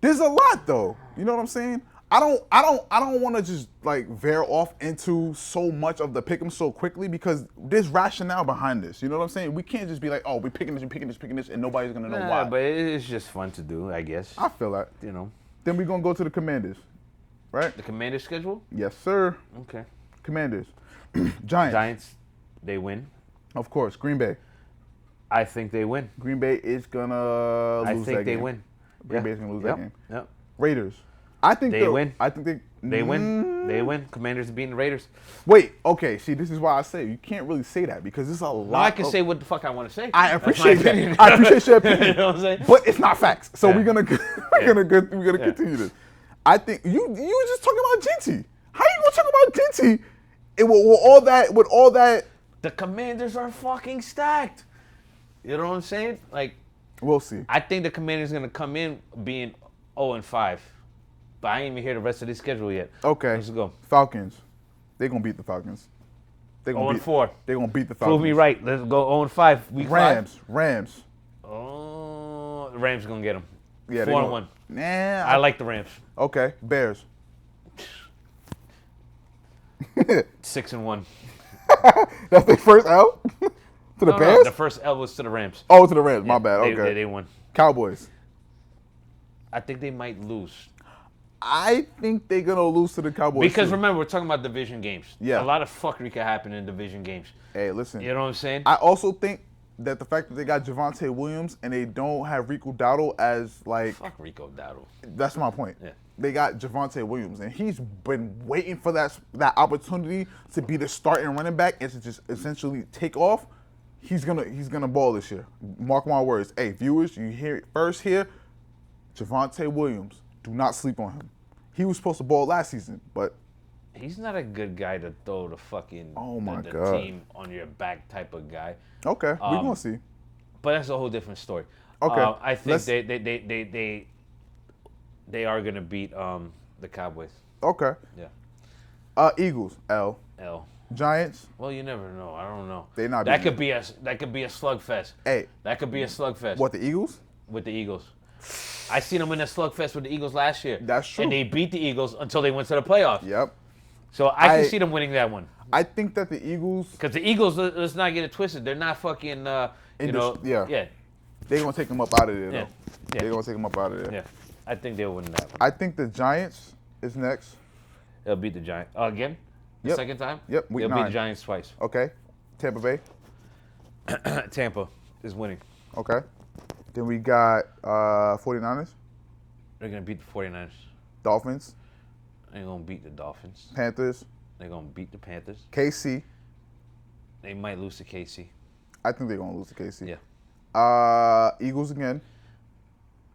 there's a lot though. You know what I'm saying? I don't want to just like veer off into so much of the pick 'em so quickly because there's rationale behind this. You know what I'm saying? We can't just be like, oh, we're picking this, and nobody's gonna know why. But it's just fun to do, I guess. I feel that. You know. Then we're gonna go to the Commanders, right? The Commanders schedule? Yes, sir. Okay. Commanders. Giants. Giants, they win. Of course. Green Bay. I think they win. Green Bay is gonna lose I think that they game. win. Green Bay's gonna lose that game. Yep. Raiders. I think They win. I think They win. They win. Commanders are beating the Raiders. Wait, okay. See, this is why I say you can't really say that because there's a lot. Well, I can say what the fuck I want to say. I That's appreciate my that. opinion. I appreciate your opinion. You know what I'm saying? But it's not facts. So Yeah. we're gonna continue this. I think you were just talking about Genty. How you gonna talk about Genty? With all that. The Commanders are fucking stacked. You know what I'm saying? Like, We'll see. I think the Commanders gonna come in being 0-5, but I ain't even hear the rest of the schedule yet. Okay. Let's go. Falcons. They're gonna beat the Falcons. They're gonna 0-4. They're gonna beat the Falcons. Prove me right. Let's go 0-5. Week 5. Rams. Oh, the Rams gonna get them. Yeah, 4-1. Nah. I like the Rams. Okay. Bears. 6-1. That's their first L to the No, Bears. the first L was to the Rams. Oh, to the Rams. My bad. They, Okay. they won. Cowboys. I think they might lose. I think they're gonna lose to the Cowboys. Because too. remember, we're talking about division games. Yeah. A lot of fuckery can happen in division games. Hey, listen. You know what I'm saying? I also think that the fact that they got Javonte Williams and they don't have Rico Dowdle as like Fuck Rico Dowdle. that's my point. Yeah. They got Javonte Williams and he's been waiting for that opportunity to be the starting running back and to just essentially take off. He's gonna ball this year. Mark my words. Hey, viewers, you hear it first here. Javonte Williams. Do not sleep on him. He was supposed to ball last season, but He's not a good guy to throw the fucking Oh my the God. team on your back type of guy. okay, we're gonna see. But that's a whole different story. Okay, I think let's- they are gonna beat the Cowboys. Okay. Yeah. Eagles. L. L. Giants. Well, you never know. I don't know. They not That beating could be a slugfest. Hey, That could be a slugfest. what the Eagles? With the Eagles. I seen them in a slugfest with the Eagles last year. That's true. And they beat the Eagles until they went to the playoffs. Yep. So I can I- see them winning that one. I think that the Eagles, Because the Eagles, let's not get it twisted. They're not fucking, yeah. Yeah. they're gonna take them up out of there though. Yeah. Yeah. They're gonna take them up out of there. Yeah. I think they'll win that one. I think the Giants is next. They'll beat the Giants. Again? The Yep. second time? Yep, week They'll beat 9. the Giants twice. Okay. Tampa Bay. Tampa is winning. Okay. Then we got 49ers, They're going to beat the 49ers. Dolphins, They're going to beat the Dolphins. Panthers, They're going to beat the Panthers. KC. They might lose to KC. I think they're gonna lose to KC. Yeah. Eagles again.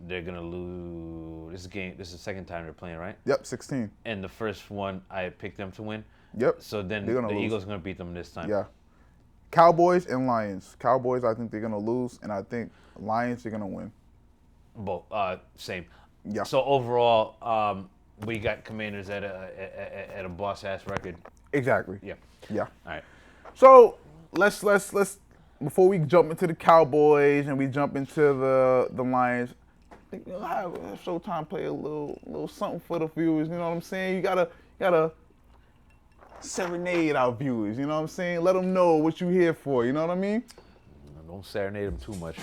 They're going to lose. This is the second time they're playing, right? Yep, 16. And the first one, I picked them to win. Yep. So then They're the gonna lose. Eagles are going to beat them this time. Yeah. Cowboys and Lions. Cowboys, I think they're gonna lose, and I think Lions are gonna win. Both. Same. Yeah. So overall, we got Commanders at a boss ass record. Exactly. Yeah. Yeah. All right. So let's before we jump into the Cowboys and we jump into the Lions, I think we'll have Showtime play a little something for the viewers. You know what I'm saying? You gotta serenade our viewers. You know what I'm saying? Let them know what you here for. You know what I mean? Don't serenade him too much.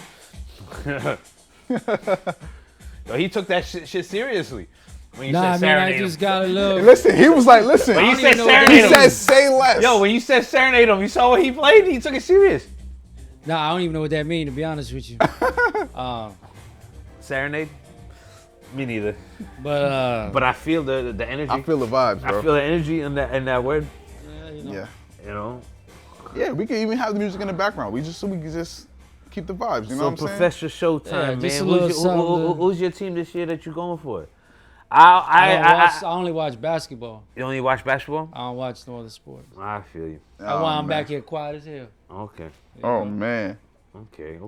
Yo, he took that shit seriously. When you said serenade I just him. got a little. Listen, he was like, listen. When you said know serenade He him. said, say less. Yo, when you said serenade him, you saw what he played? He took it serious. Nah, I don't even know what that means, to be honest with you. Serenade? Me neither. But But I feel the energy. I feel the vibes, bro. I feel the energy in that word. Yeah. You know? Yeah, we can even have the music in the background. We can just keep the vibes. You know So what I'm saying? Professor Showtime, Yeah, just a man. little something. Who's your team this year that you're going for? I only watch basketball. You only watch basketball? I don't watch no other sports. I feel you. That's why I'm man. back here quiet as hell. Okay. Oh man. Okay.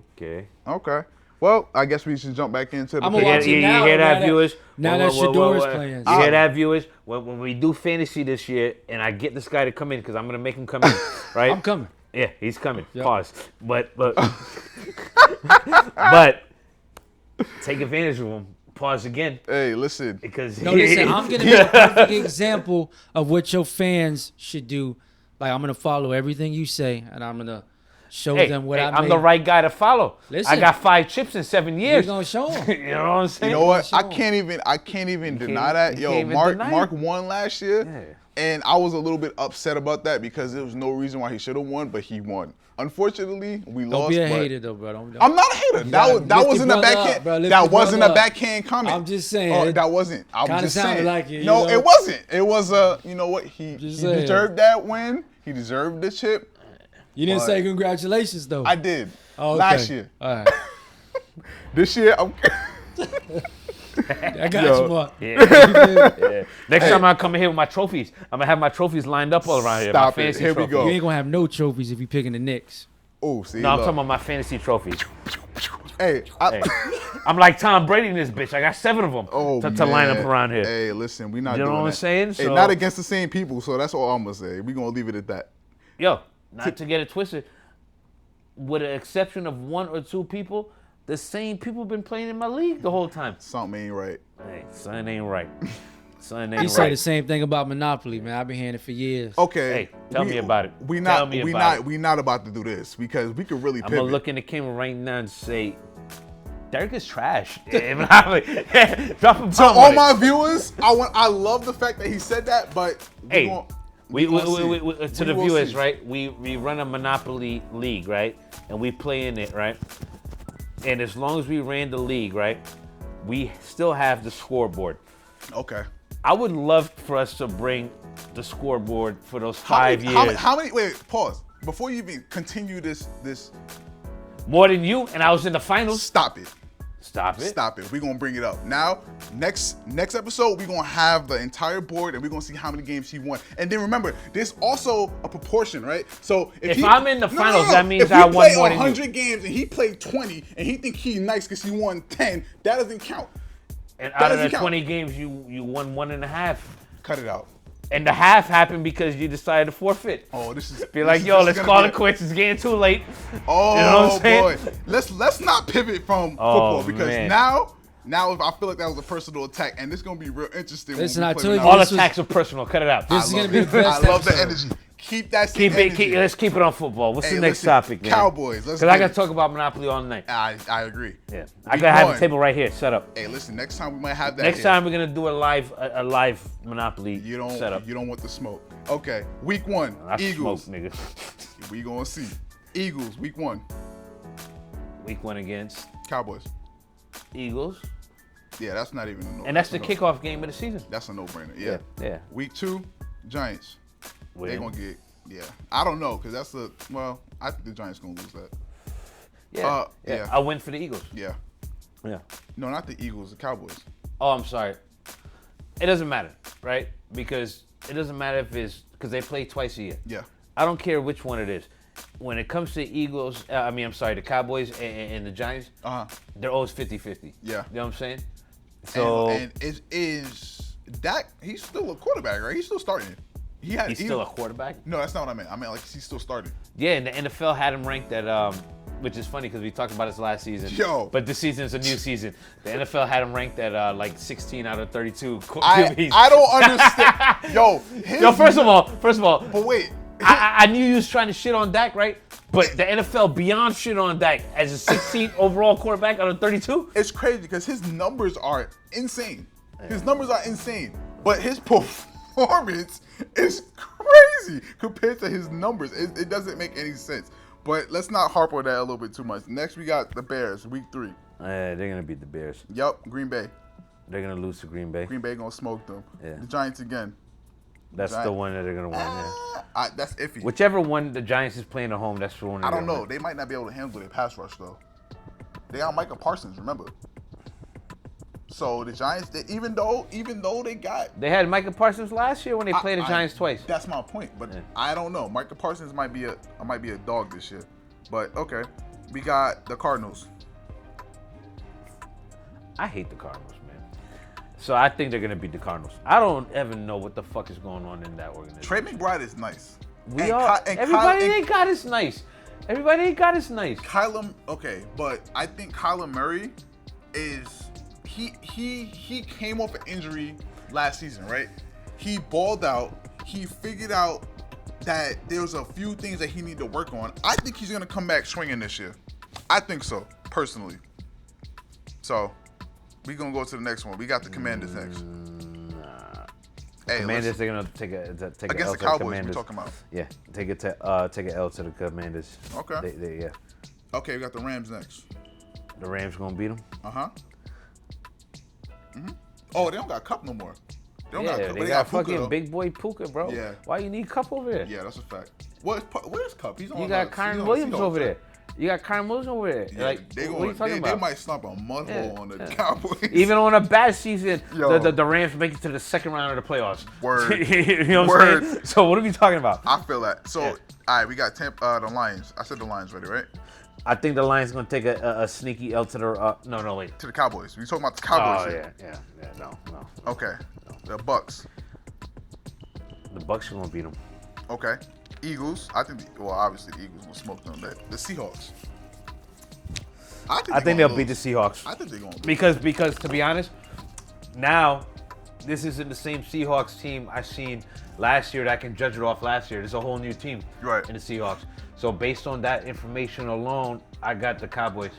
Okay. Well, I guess we should jump back into the. I'm You gonna watch hear, it you now. hear that, viewers? Now that Shador's playing. You hear that, viewers? When we do fantasy this year, and I get this guy to come in, because I'm going to make him come in, right? I'm coming. Yeah, he's coming. Yep. Pause. But take advantage of him. Pause again. Hey, listen. Because No, listen, I'm gonna be a perfect example of what your fans should do. Like, I'm gonna follow everything you say, and I'm gonna show them what I made. I'm the right guy to follow. Listen. I got 5 chips in 7 You're years. gonna show them. You know what I'm saying? You know what? Show I 'em. can't even deny that. you Yo, can't even Mark deny Mark it. won last year, Yeah. and I was a little bit upset about that because there was no reason why he should have won, but he won. Unfortunately, we Don't lost. be a but hater though, bro. Don't. I'm not a hater. gotta That lift your wasn't a brother backhand. up, bro. Lift That your wasn't a brother up. backhand comment. I'm just saying, Oh, it that wasn't. I'm kinda just sounded saying. like it, you No, know? it wasn't. It was you know what? He Just saying. deserved that win. He deserved the chip. You didn't But- say congratulations though. I did. Oh, okay. Last year. All right. This year, I'm. I got Yo. you, Mark. Yeah. Next time I come in here with my trophies, I'm gonna have my trophies lined up all around here. My Stop it. fantasy Here we trophies. go. You ain't gonna have no trophies if you picking the Knicks. Oh, see. No, I'm look. talking about my fantasy trophies. Hey, Hey, I'm like Tom Brady in this bitch. I got 7 of them oh, to line up man. around here. Hey, listen, we not You know doing what I'm that. saying? Hey, So- not against the same people, so that's all I'm gonna say. We gonna leave it at that. Yo, not to get it twisted, with the exception of 1 or 2 people, the same people been playing in my league the whole time. Something ain't right. Hey, son ain't right. Son You ain't say the right. same thing about Monopoly, man. I've been hearing it for years. Okay. Hey, tell me about it. We Tell not. me We about not. it. We not about to do this because we could really I'm pivot. gonna look in the camera right now and say, Derek is trash. Drop him. To all my viewers, I love the fact that he said that, but Hey, gon- we gonna see. to the will viewers, see. right? We run a Monopoly league, right? And we play in it, right? And as long as we ran the league, right, we still have the scoreboard. Okay. I would love for us to bring the scoreboard for those How 5 many, years. How many? Wait. Pause. Before you even continue this. More than you, and I was in the finals. Stop it. Stop it. Stop it. We're gonna bring it up. Now, next episode, we're gonna have the entire board and we're gonna see how many games he won. And then remember, there's also a proportion, right? So If I'm in the finals, that means I won more If he than played you. 100 games and he played 20 and he think he's nice because he won 10, that doesn't count. And out of doesn't the count. 20 games, you won 1.5. Cut it out. And the half happened because you decided to forfeit. Oh, this is. Be like, this yo, is let's gonna call be it quits. It's getting too late. Oh You know what I'm saying? boy, let's not pivot from Oh, football because man. now if I feel like that was a personal attack, and this is gonna be real interesting. Listen, when we I play told you Monopoly. All This was- attacks are personal. Cut it out. This is I gonna love be it. the best I love the episode. energy. Keep that same Keep it. energy. Let's keep it on football. What's Hey, the next listen, topic, man? Cowboys. Let's Because I get got to it. talk about Monopoly all night. I agree. Yeah, I Week gotta have one. a table right here. Shut up. Hey, listen. Next time we might have that. Next here. time we're gonna do a live Monopoly you don't setup. you don't want the smoke. Okay, week 1. I Eagles. smoke, nigga. We gonna see. Eagles. Week 1. Week 1 against Cowboys. Eagles, Yeah, that's not even a no. and that's the no- kickoff game of the season. That's a no-brainer. Yeah. Yeah. Week 2, Giants. Win. They're gonna get. Yeah, I don't know because that's the. Well, I think the Giants gonna lose that. Yeah. yeah. A win for the Eagles. Yeah. Yeah. No, not the Eagles. The Cowboys. Oh, I'm sorry. It doesn't matter, right? Because it doesn't matter if it's because they play twice a year. Yeah. I don't care which one it is. When it comes to Eagles, the Cowboys and the Giants, they're always 50-50. Yeah. You know what I'm saying? So and is Dak? He's still a quarterback, right? He's still starting. He's still a quarterback? No, that's not what I meant. I meant like he's still starting. Yeah, and the NFL had him ranked at, which is funny because we talked about this last season. Yo. But this season's a new season. The NFL had him ranked at like 16 out of 32 I don't understand. Yo, first of all. But wait. I knew you was trying to shit on Dak, right? But the NFL beyond shit on Dak as a 16th overall quarterback out of 32? It's crazy because his numbers are insane. His numbers are insane. But his performance is crazy compared to his numbers. It doesn't make any sense. But let's not harp on that a little bit too much. Next, we got the Bears, week 3. They're going to beat the Bears. Yep, Green Bay. They're going to lose to Green Bay. Green Bay going to smoke them. Yeah. The Giants again. That's the one that they're going to win, yeah. That's iffy. Whichever one the Giants is playing at home, that's the one. I don't know. They might not be able to handle their pass rush, though. They got Micah Parsons, remember? So the Giants, even though they had Micah Parsons last year when they played the Giants twice. That's my point, but I don't know. Micah Parsons might be a dog this year, but okay. We got the Cardinals. I hate the Cardinals, man. So I think they're gonna beat the Cardinals. I don't ever know what the fuck is going on in that organization. Trey McBride is nice. Everybody they got is nice. Everybody they got is nice. Okay, but I think Kyler Murray is. He came off an injury last season, right? He balled out. He figured out that there was a few things that he needed to work on. I think he's gonna come back swinging this year. I think so, personally. So we're gonna go to the next one. We got the Commanders next. Hey, Commanders, they're gonna take a against the Cowboys. We're talking about. Yeah, take an L to the Commanders. Okay. Yeah. Okay, we got the Rams next. The Rams gonna beat them. Oh, they don't got Cup no more. They got fucking Puka, big boy Puka, bro. Yeah. Why you need Cup over there? Yeah, that's a fact. Where's Cup? He's on. You got Kyron Williams over there. You got Kyron Williams over there. Yeah, like, what are you talking about? They might stomp a month hole on the Cowboys. Even on a bad season, the Rams make it to the second round of the playoffs. Word. You know what I'm saying? So what are we talking about? I feel that. So, all right, we got the Lions. I said the Lions ready, right? I think the Lions gonna take a sneaky L to the no wait to the Cowboys. We talking about the Cowboys? Yeah. No. Okay, the Bucks. The Bucks are gonna beat them. Okay, Eagles. I think. Obviously the Eagles will smoke them. The Seahawks. I think they'll beat the Seahawks. I think they're gonna because to be honest, now this isn't the same Seahawks team I seen last year that I can judge it off last year. There's a whole new team in the Seahawks. So based on that information alone, I got the Cowboys.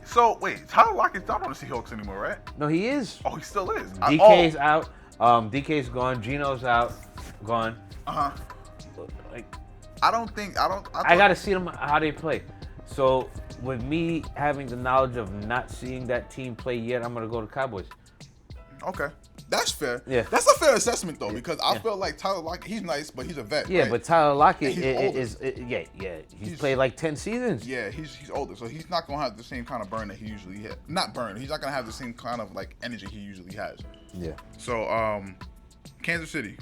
So wait, Tyler Lockett's not on the Seahawks anymore, right? No, he is. Oh, he still is. DK's out. DK's gone. Gino's out. Gone. Like, I gotta see them how they play. So with me having the knowledge of not seeing that team play yet, I'm gonna go to Cowboys. Okay. That's fair. Yeah. That's a fair assessment though, because I feel like Tyler Lockett, he's nice, but he's a vet. Yeah, right? but Tyler Lockett is he's played like 10 seasons. Yeah, he's older, so he's not gonna have the same kind of burn that he usually has. Not burn. He's not gonna have the same kind of like energy he usually has. Yeah. So Kansas City.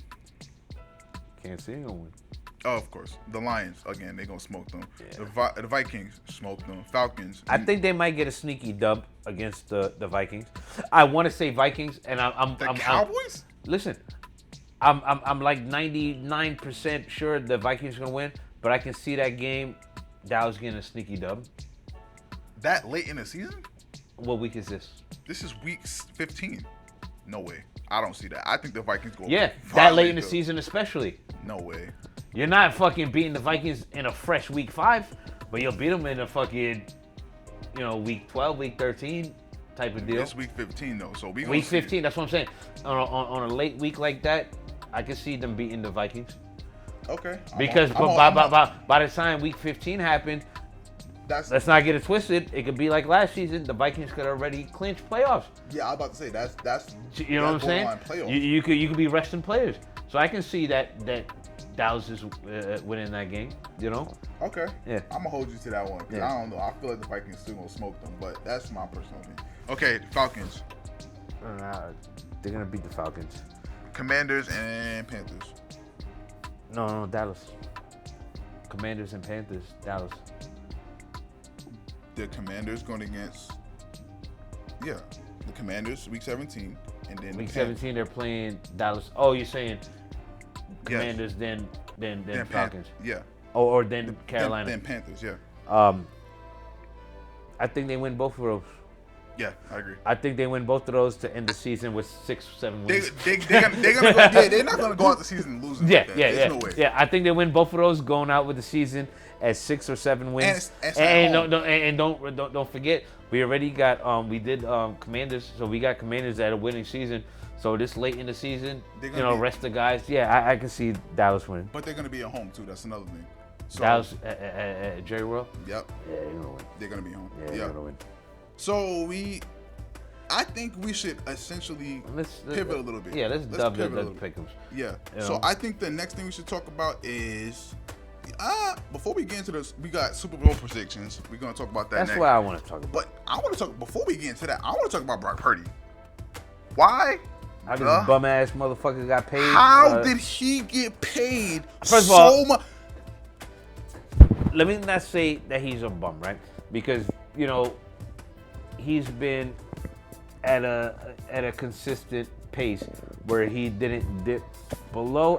Kansas City gonna win. Oh, of course. The Lions, again, they're going to smoke them. Yeah. The Vikings, smoke them. Falcons. I think they might get a sneaky dub against the Vikings. I want to say Vikings, and I'm Cowboys? Listen, I'm like 99% sure the Vikings are going to win, but I can see that game, Dallas getting a sneaky dub. That late in the season? What week is this? This is week 15. No way. I don't see that. I think the Vikings go. Yeah, that late in the season especially. No way. You're not fucking beating the Vikings in a fresh week 5, but you'll beat them in a fucking, week 12, week 13 type of deal. It's week 15 though, so week 15. That's what I'm saying. On a late week like that, I can see them beating the Vikings. Okay. Because by the time week 15 happened, let's not get it twisted. It could be like last season. The Vikings could already clinch playoffs. Yeah, I was about to say that's. You know what I'm saying? You could be resting players. So I can see that Dallas is winning that game. Okay. Yeah. I'm gonna hold you to that one. Yeah. I don't know. I feel like the Vikings still gonna smoke them, but that's my personal opinion. Okay, Falcons. They're gonna beat the Falcons. Commanders and Panthers. No, Dallas. Commanders and Panthers, Dallas. The Commanders going against, the Commanders week 17, and then week 17 they're playing Dallas. Oh, you're saying Commanders, then Falcons. Yeah. Or then Carolina. Then Panthers, yeah. I think they win both of those. Yeah, I agree. I think they win both of those to end the season with 6 or 7 wins. They're gonna go, yeah, they're not gonna go out the season losing. Yeah, like that. yeah, There's yeah. no way. Yeah, I think they win both of those going out with the season at 6 or 7 wins. And don't forget, we already got we did Commanders, so we got Commanders at a winning season. So this late in the season, rest the guys. Yeah, I can see Dallas winning. But they're gonna be at home too. That's another thing. So, Dallas at Jerry World. Yep. Yeah, they're gonna win. They're gonna be home. Yeah, they're gonna win. So I think we should essentially pivot a little bit. Yeah, let's dub the pick'ems. Yeah. You So know? I think the next thing we should talk about is before we get into this, we got Super Bowl predictions. We're gonna talk about that. That's next. what I want to talk about. But I want to talk before we get into that. I want to talk about Brock Purdy. Why? How this bum ass motherfucker got paid? How did he get paid? First of all, let me not say that he's a bum, right? Because he's been at a consistent pace where he didn't dip below,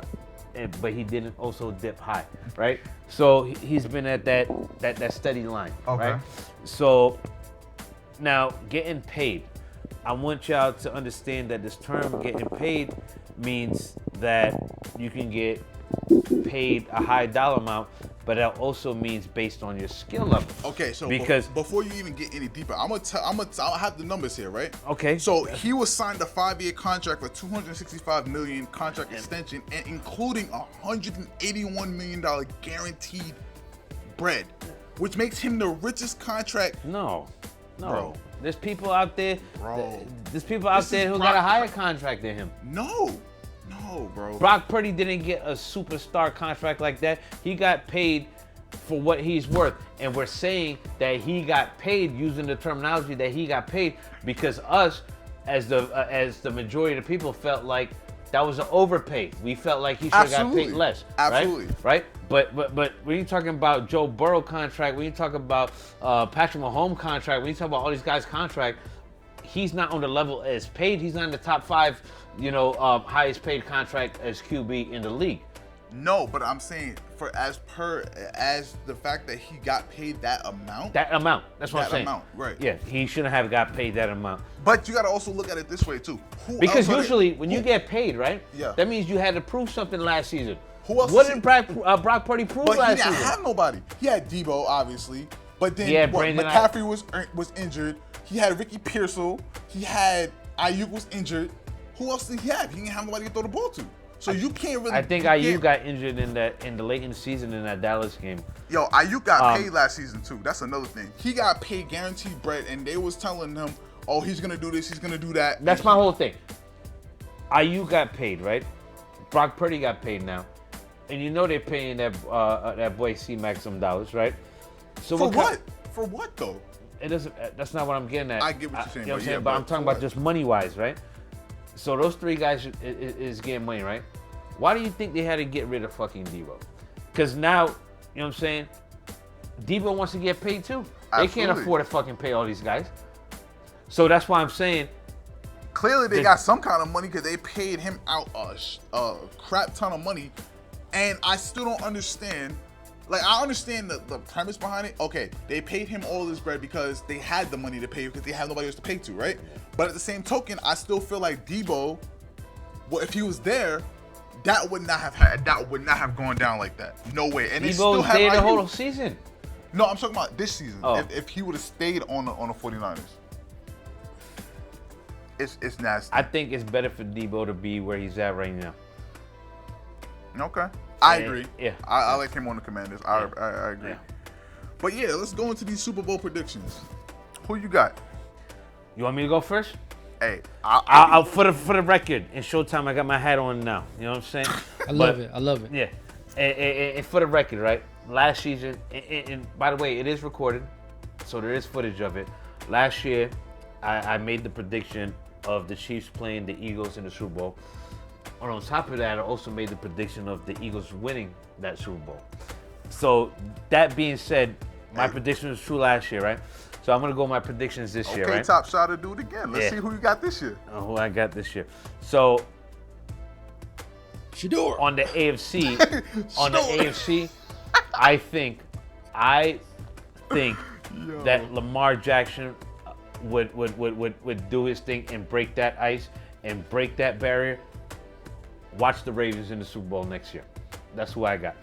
but he didn't also dip high, right? So he's been at that steady line, right? So now getting paid, I want y'all to understand that this term getting paid means that you can get paid a high dollar amount, but that also means based on your skill level. Okay, so because before you even get any deeper, I'll have the numbers here, right? Okay. So he was signed a 5-year contract with $265 million contract extension, and including $181 million guaranteed bread, which makes him the richest contract. No. Bro. There's people out there. Bro. There's people out there who got a higher contract than him. No, bro. Brock Purdy didn't get a superstar contract like that. He got paid for what he's worth. And we're saying that he got paid using the terminology that he got paid because us, as the majority of the people, felt like that was an overpay. We felt like he should have got paid less. Absolutely. Right? But when you're talking about Joe Burrow contract, when you talk about Patrick Mahomes contract, when you talk about all these guys' contract, he's not on the level as paid. He's not in the top 5, highest paid contract as QB in the league. No, but I'm saying as the fact that he got paid that amount. That amount. That's what I'm saying. That amount, right. Yeah, he shouldn't have got paid that amount. But you got to also look at it this way too. Because usually when you get paid, right? Yeah. That means you had to prove something last season. Who else? What did Brock Purdy prove last season? But he didn't have nobody. He had Debo, obviously. But then McCaffrey was injured. He had Ricky Pearsall. He had Ayuk was injured. Who else did he have? He didn't have nobody to throw the ball to. So you can't really. I think Ayuk got injured in the late in the season in that Dallas game. Yo, Ayuk got paid last season too. That's another thing. He got paid guaranteed bread, and they was telling him, "Oh, he's gonna do this. He's gonna do that." That's my whole thing. Ayuk got paid, right? Brock Purdy got paid now, and they're paying that boy C-Max some dollars, right? So for what? For what though? It doesn't. That's not what I'm getting at. I get what you're saying. You know what I'm saying? But I'm talking about just money wise, right? So those 3 guys is getting money, right? Why do you think they had to get rid of fucking Debo? Because now, you know what I'm saying? Debo wants to get paid too. Absolutely. They can't afford to fucking pay all these guys. So that's why I'm saying. Clearly they got some kind of money because they paid him out a crap ton of money. And I still don't understand. Like, I understand the premise behind it. Okay, they paid him all this bread because they had the money to pay because they had nobody else to pay to, right? But at the same token, I still feel like Debo, well, if he was there, that would not have gone down like that. No way. And they still have stayed the whole season. No, I'm talking about this season. Oh. If he would have stayed on the 49ers. It's nasty. I think it's better for Debo to be where he's at right now. Okay. I agree. Yeah. I like him on the Commanders. I agree. Yeah. But yeah, let's go into these Super Bowl predictions. Who you got? You want me to go first? Hey, for the record, in Showtime, I got my hat on now. You know what I'm saying? I love it. Yeah. And for the record, right? Last season, and by the way, it is recorded, so there is footage of it. Last year, I made the prediction of the Chiefs playing the Eagles in the Super Bowl. And on top of that, I also made the prediction of the Eagles winning that Super Bowl. So that being said, my prediction was true last year, right? So I'm going to go with my predictions this year, right? Okay, Top Shot to do it again. Let's see who you got this year. Who I got this year. So Shador. On the AFC, I think that Lamar Jackson would do his thing and break that ice and break that barrier. Watch the Ravens in the Super Bowl next year. That's who I got.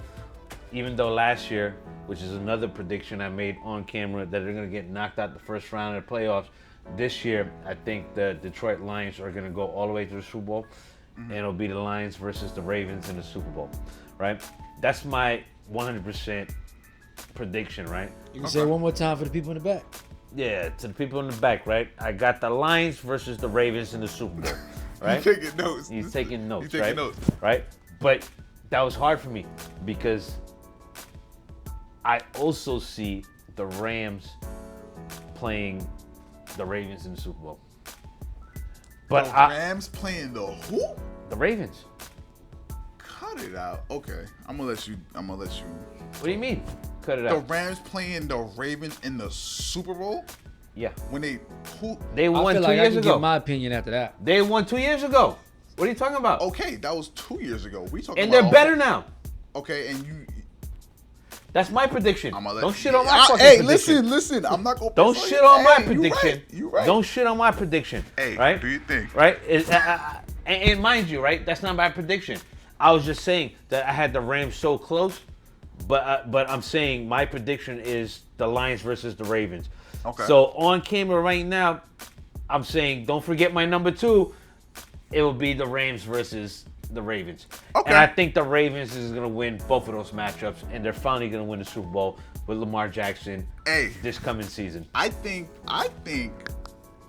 Even though last year, which is another prediction I made on camera, that they're going to get knocked out the first round of the playoffs, this year I think the Detroit Lions are going to go all the way to the Super Bowl, and it'll be the Lions versus the Ravens in the Super Bowl, right? That's my 100% prediction, right? You can say it one more time for the people in the back. Yeah, to the people in the back, right? I got the Lions versus the Ravens in the Super Bowl, right? He's taking notes. He's taking notes, He's taking right? notes. Right? But that was hard for me because I also see the Rams playing the Ravens in the Super Bowl. But The Rams playing the who? the Ravens. Cut it out. Okay, I'm gonna let you. What do you mean? Cut it The out. Rams playing the Ravens in the Super Bowl Yeah. when they who? They I won feel 2 like I years can ago. give my opinion after that. They won 2 years ago. What are you talking about? Okay, that was 2 years ago. We talking And about they're better now. Okay, and you. That's my prediction. I'm gonna let Don't you- shit on my fucking Hey, prediction. listen. I'm not gonna. Don't piss shit you. on my Hey, prediction. You right. Don't shit on my prediction. Hey, right? do you think? Right? And mind you, right? That's not my prediction. I was just saying that I had the Rams so close, but I'm saying my prediction is the Lions versus the Ravens. Okay. So on camera right now, I'm saying don't forget my number 2. It will be the Rams versus the Ravens. Okay. And I think the Ravens is going to win both of those matchups, and they're finally going to win the Super Bowl with Lamar Jackson this coming season. I think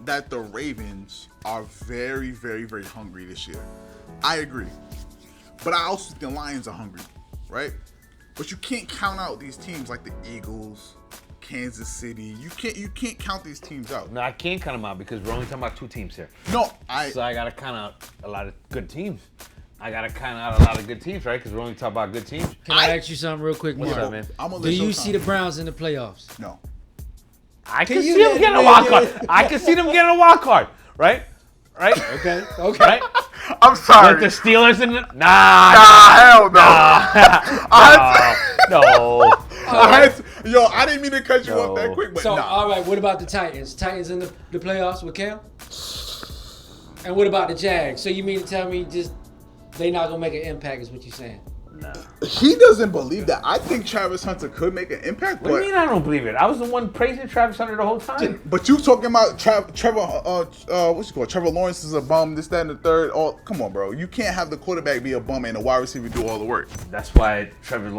that the Ravens are very, very, very hungry this year. I agree. But I also think the Lions are hungry, right? But you can't count out these teams like the Eagles, Kansas City. You can't count these teams out. No, I can't count them out because we're only talking about 2 teams here. No, So I got to count out a lot of good teams. I got to count out a lot of good teams, right? Because we're only talking about good teams. Can I ask you something real quick, What's Mark? up, man? I'm gonna Do let you Showtime. see the Browns in the playoffs? No. I can you see them let getting a me- wild card. I can see them getting a wild card, right? Right? Okay. Right? I'm sorry. With the Steelers in the... Nah, hell no. no. I didn't mean to cut you off that No. quick, but So, nah. all right, what about the Titans? Titans in the playoffs with Cam? And what about the Jags? So you mean to tell me just they not going to make an impact is what you're saying? Nah. He doesn't believe that. I think Travis Hunter could make an impact, What do you mean I don't believe it? I was the one praising Travis Hunter the whole time. but you talking about Trevor? What's he called? Trevor Lawrence is a bum. This, that, and the third. Oh, come on, bro. You can't have the quarterback be a bum and the wide receiver do all the work. That's why Travis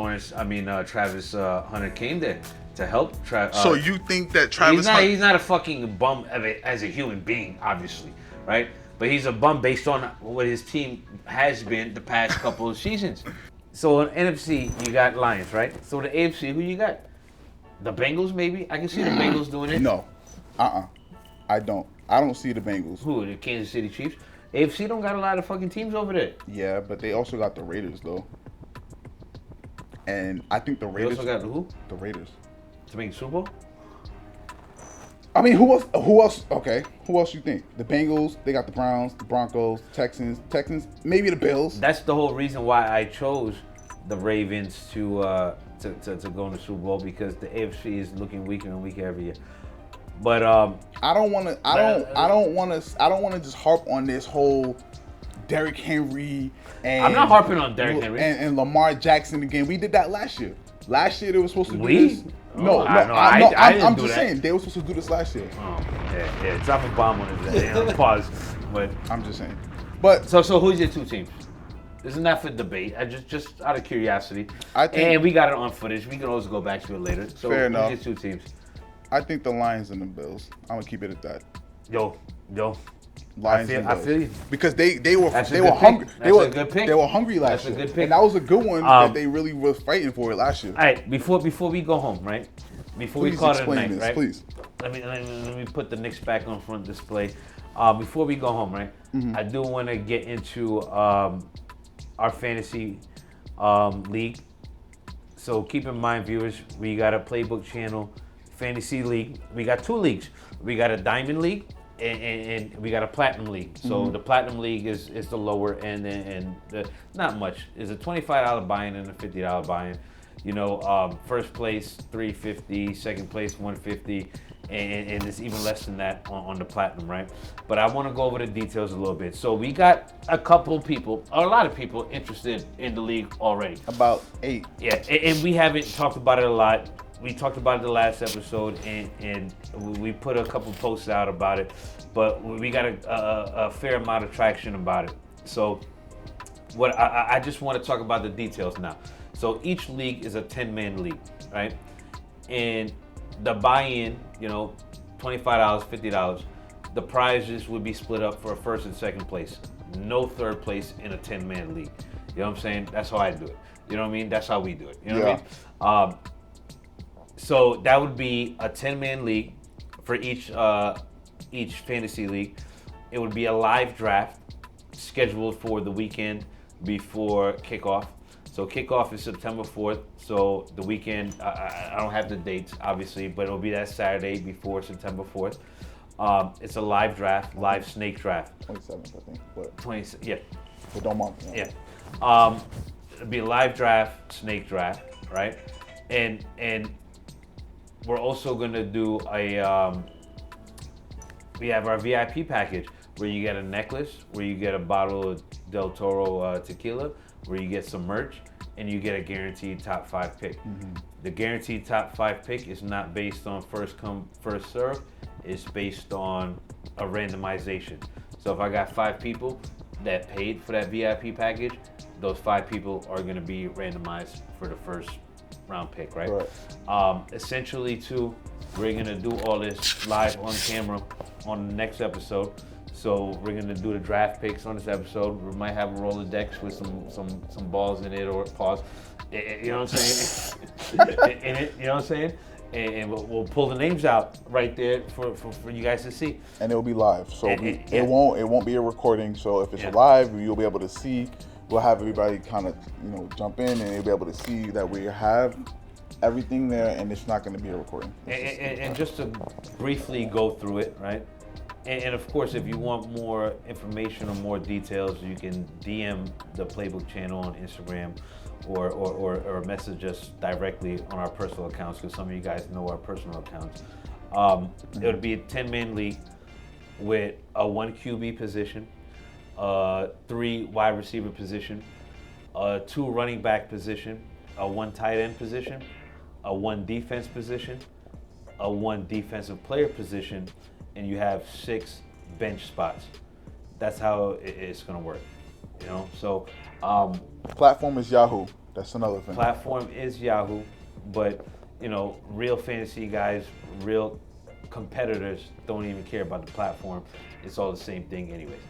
Hunter came there to help. So you think that Travis? He's not a fucking bum as a human being, obviously, right? But he's a bum based on what his team has been the past couple of seasons. So in NFC, you got Lions, right? So the AFC, who you got? The Bengals, maybe? I can see the Bengals doing it. No, I don't. I don't see the Bengals. Who? The Kansas City Chiefs? AFC don't got a lot of fucking teams over there. Yeah, but they also got the Raiders though. And I think the They Raiders. also got who? The Raiders. To make the Super Bowl? I mean, who else? Who else? Okay, who else you think? The Bengals. They got the Browns, the Broncos, Texans, maybe the Bills. That's the whole reason why I chose the Ravens to go in the Super Bowl, because the AFC is looking weaker and weaker every year. But I don't want to just harp on this whole Derrick Henry and I'm not harping on Derrick Henry. and Lamar Jackson again. We did that last year. Last year they were supposed to do We? this. Oh, No, I didn't I'm do just that. saying they were supposed to do this last year. Oh, yeah, drop a bomb on it. Pause. But I'm just saying. But so who's your 2 teams? Isn't that for debate? I just out of curiosity. I think- and we got it on footage. We can always go back to it later. So Fair who's enough. your 2 teams? I think the Lions and the Bills. I'm gonna keep it at that. Yo. Lions I and Bills. feel you. Because they were That's a they good were hungry. pick. They That's were a good pick. They were hungry last That's a year. good pick. And that was a good one that they really were fighting for it last year. All right, before we go home, right? Before we Please call it a explain night, this, right? please. Let me put the Knicks back on front display. Before we go home, right? Mm-hmm. I do want to get into our fantasy league. So keep in mind, viewers, we got a Playbook channel fantasy league. We got 2 leagues. We got a Diamond League and we got a platinum league. So the platinum league is the lower end, and not much. It's a $25 buy-in and a $50 buy-in. You know, first place $350, second place $150, and it's even less than that on the platinum, right? But I want to go over the details a little bit. So we got a couple people, or a lot of people, interested in the league already. About 8. Yeah, and we haven't talked about it a lot. We talked about it the last episode, and we put a couple posts out about it, but we got a fair amount of traction about it. So what I just want to talk about the details now. So each league is a 10-man league, right? And the buy-in, you know, $25, $50. The prizes would be split up for first and second place. No third place in a 10-man league. You know what I'm saying? That's how I do it. You know what I mean? That's how we do it. You know what I mean? So that would be a 10-man league for each fantasy league. It would be a live draft scheduled for the weekend before kickoff. So kickoff is September 4th. So the weekend, I don't have the dates, obviously, but it'll be that Saturday before September 4th. It's a live draft, live snake draft. 27th, I think. What? 20, yeah. But don't month. Yeah. It'll be a live draft, snake draft, right? And we're also gonna do we have our VIP package where you get a necklace, where you get a bottle of Del Toro tequila, where you get some merch, and you get a guaranteed top 5 pick. The guaranteed top 5 pick is not based on first come, first serve. It's based on a randomization. So if I got 5 people that paid for that VIP package, those 5 people are gonna be randomized for the first round pick, right? Essentially, too, we're gonna do all this live on camera on the next episode. So we're gonna do the draft picks on this episode. We might have a Rolodex with some balls in it, or pause. You know what I'm saying? In it, you know what I'm saying? And we'll pull the names out right there for you guys to see. And it'll be live, so yeah. it won't be a recording. So if it's live, you'll be able to see. We'll have everybody kind of jump in, and you'll be able to see that we have everything there, and it's not going to be a recording. And just to briefly go through it, right? And of course, if you want more information or more details, you can DM the Playbook channel on Instagram, or message us directly on our personal accounts, because some of you guys know our personal accounts. It would be a 10-man league with a 1 QB position, 3 wide receiver position, 2 running back position, a 1 tight end position, a 1 defense position, a 1 defensive player position, and you have 6 bench spots. That's how it's gonna work, you know. So platform is Yahoo. That's another thing. Platform is Yahoo, but real fantasy guys, real competitors don't even care about the platform. It's all the same thing anyways.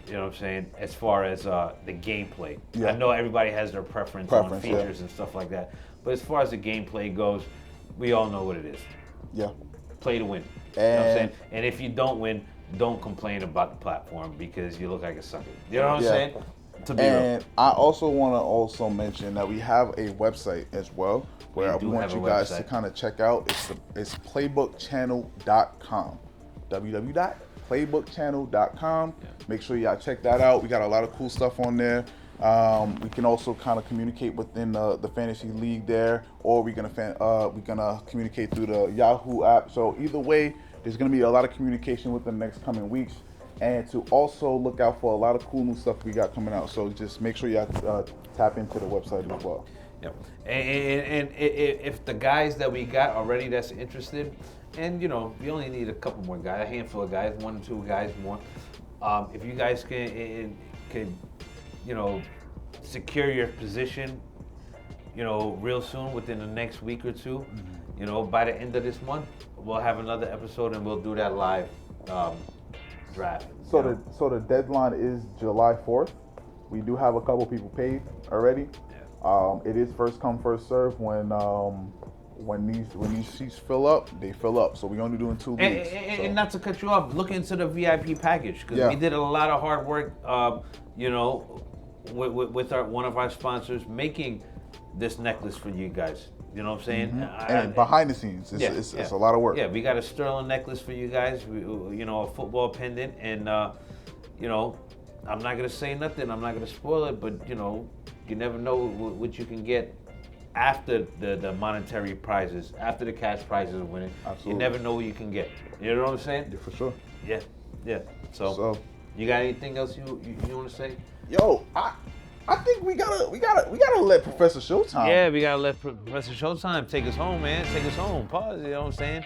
You know what I'm saying? As far as the gameplay, I know everybody has their preference on features and stuff like that, but as far as the gameplay goes, we all know what it is. Yeah. Play to win. You know what I'm saying? And if you don't win, don't complain about the platform, because you look like a sucker. You know what I'm saying? To be real. I also want to mention that we have a website as well, where we want you guys to kind of check out. It's playbookchannel.com. www.playbookchannel.com. Make sure y'all check that out. We got a lot of cool stuff on there. We can also kind of communicate within the fantasy league there, or we're gonna communicate through the Yahoo app. So either way, there's gonna be a lot of communication within the next coming weeks, and to also look out for a lot of cool new stuff we got coming out. So just make sure y'all tap into the website as well. Yep. And if the guys that we got already that's interested, and we only need a couple more guys, a handful of guys, 1 or 2 guys more. If you guys can secure your position, real soon, within the next week or 2, by the end of this month, we'll have another episode and we'll do that live draft. So the deadline is July 4th. We do have a couple people paid already. Yeah. It is first come, first serve. When these seats fill up, they fill up. So we're only doing 2 leagues. And not to cut you off, look into the VIP package, because we did a lot of hard work, with one of our sponsors making this necklace for you guys. You know what I'm saying? And behind the scenes, it's a lot of work. Yeah, we got a sterling necklace for you guys. You know, a football pendant, and you know, I'm not gonna say nothing. I'm not gonna spoil it, but you know, you never know what you can get after the monetary prizes, after the cash prizes are winning. Absolutely. You never know what you can get. You know what I'm saying? Yeah, for sure. Yeah. So you got anything else you want to say? Yo, I think we gotta let Professor Showtime. Yeah, we gotta let Professor Showtime take us home, man. Take us home. Pause. You know what I'm saying?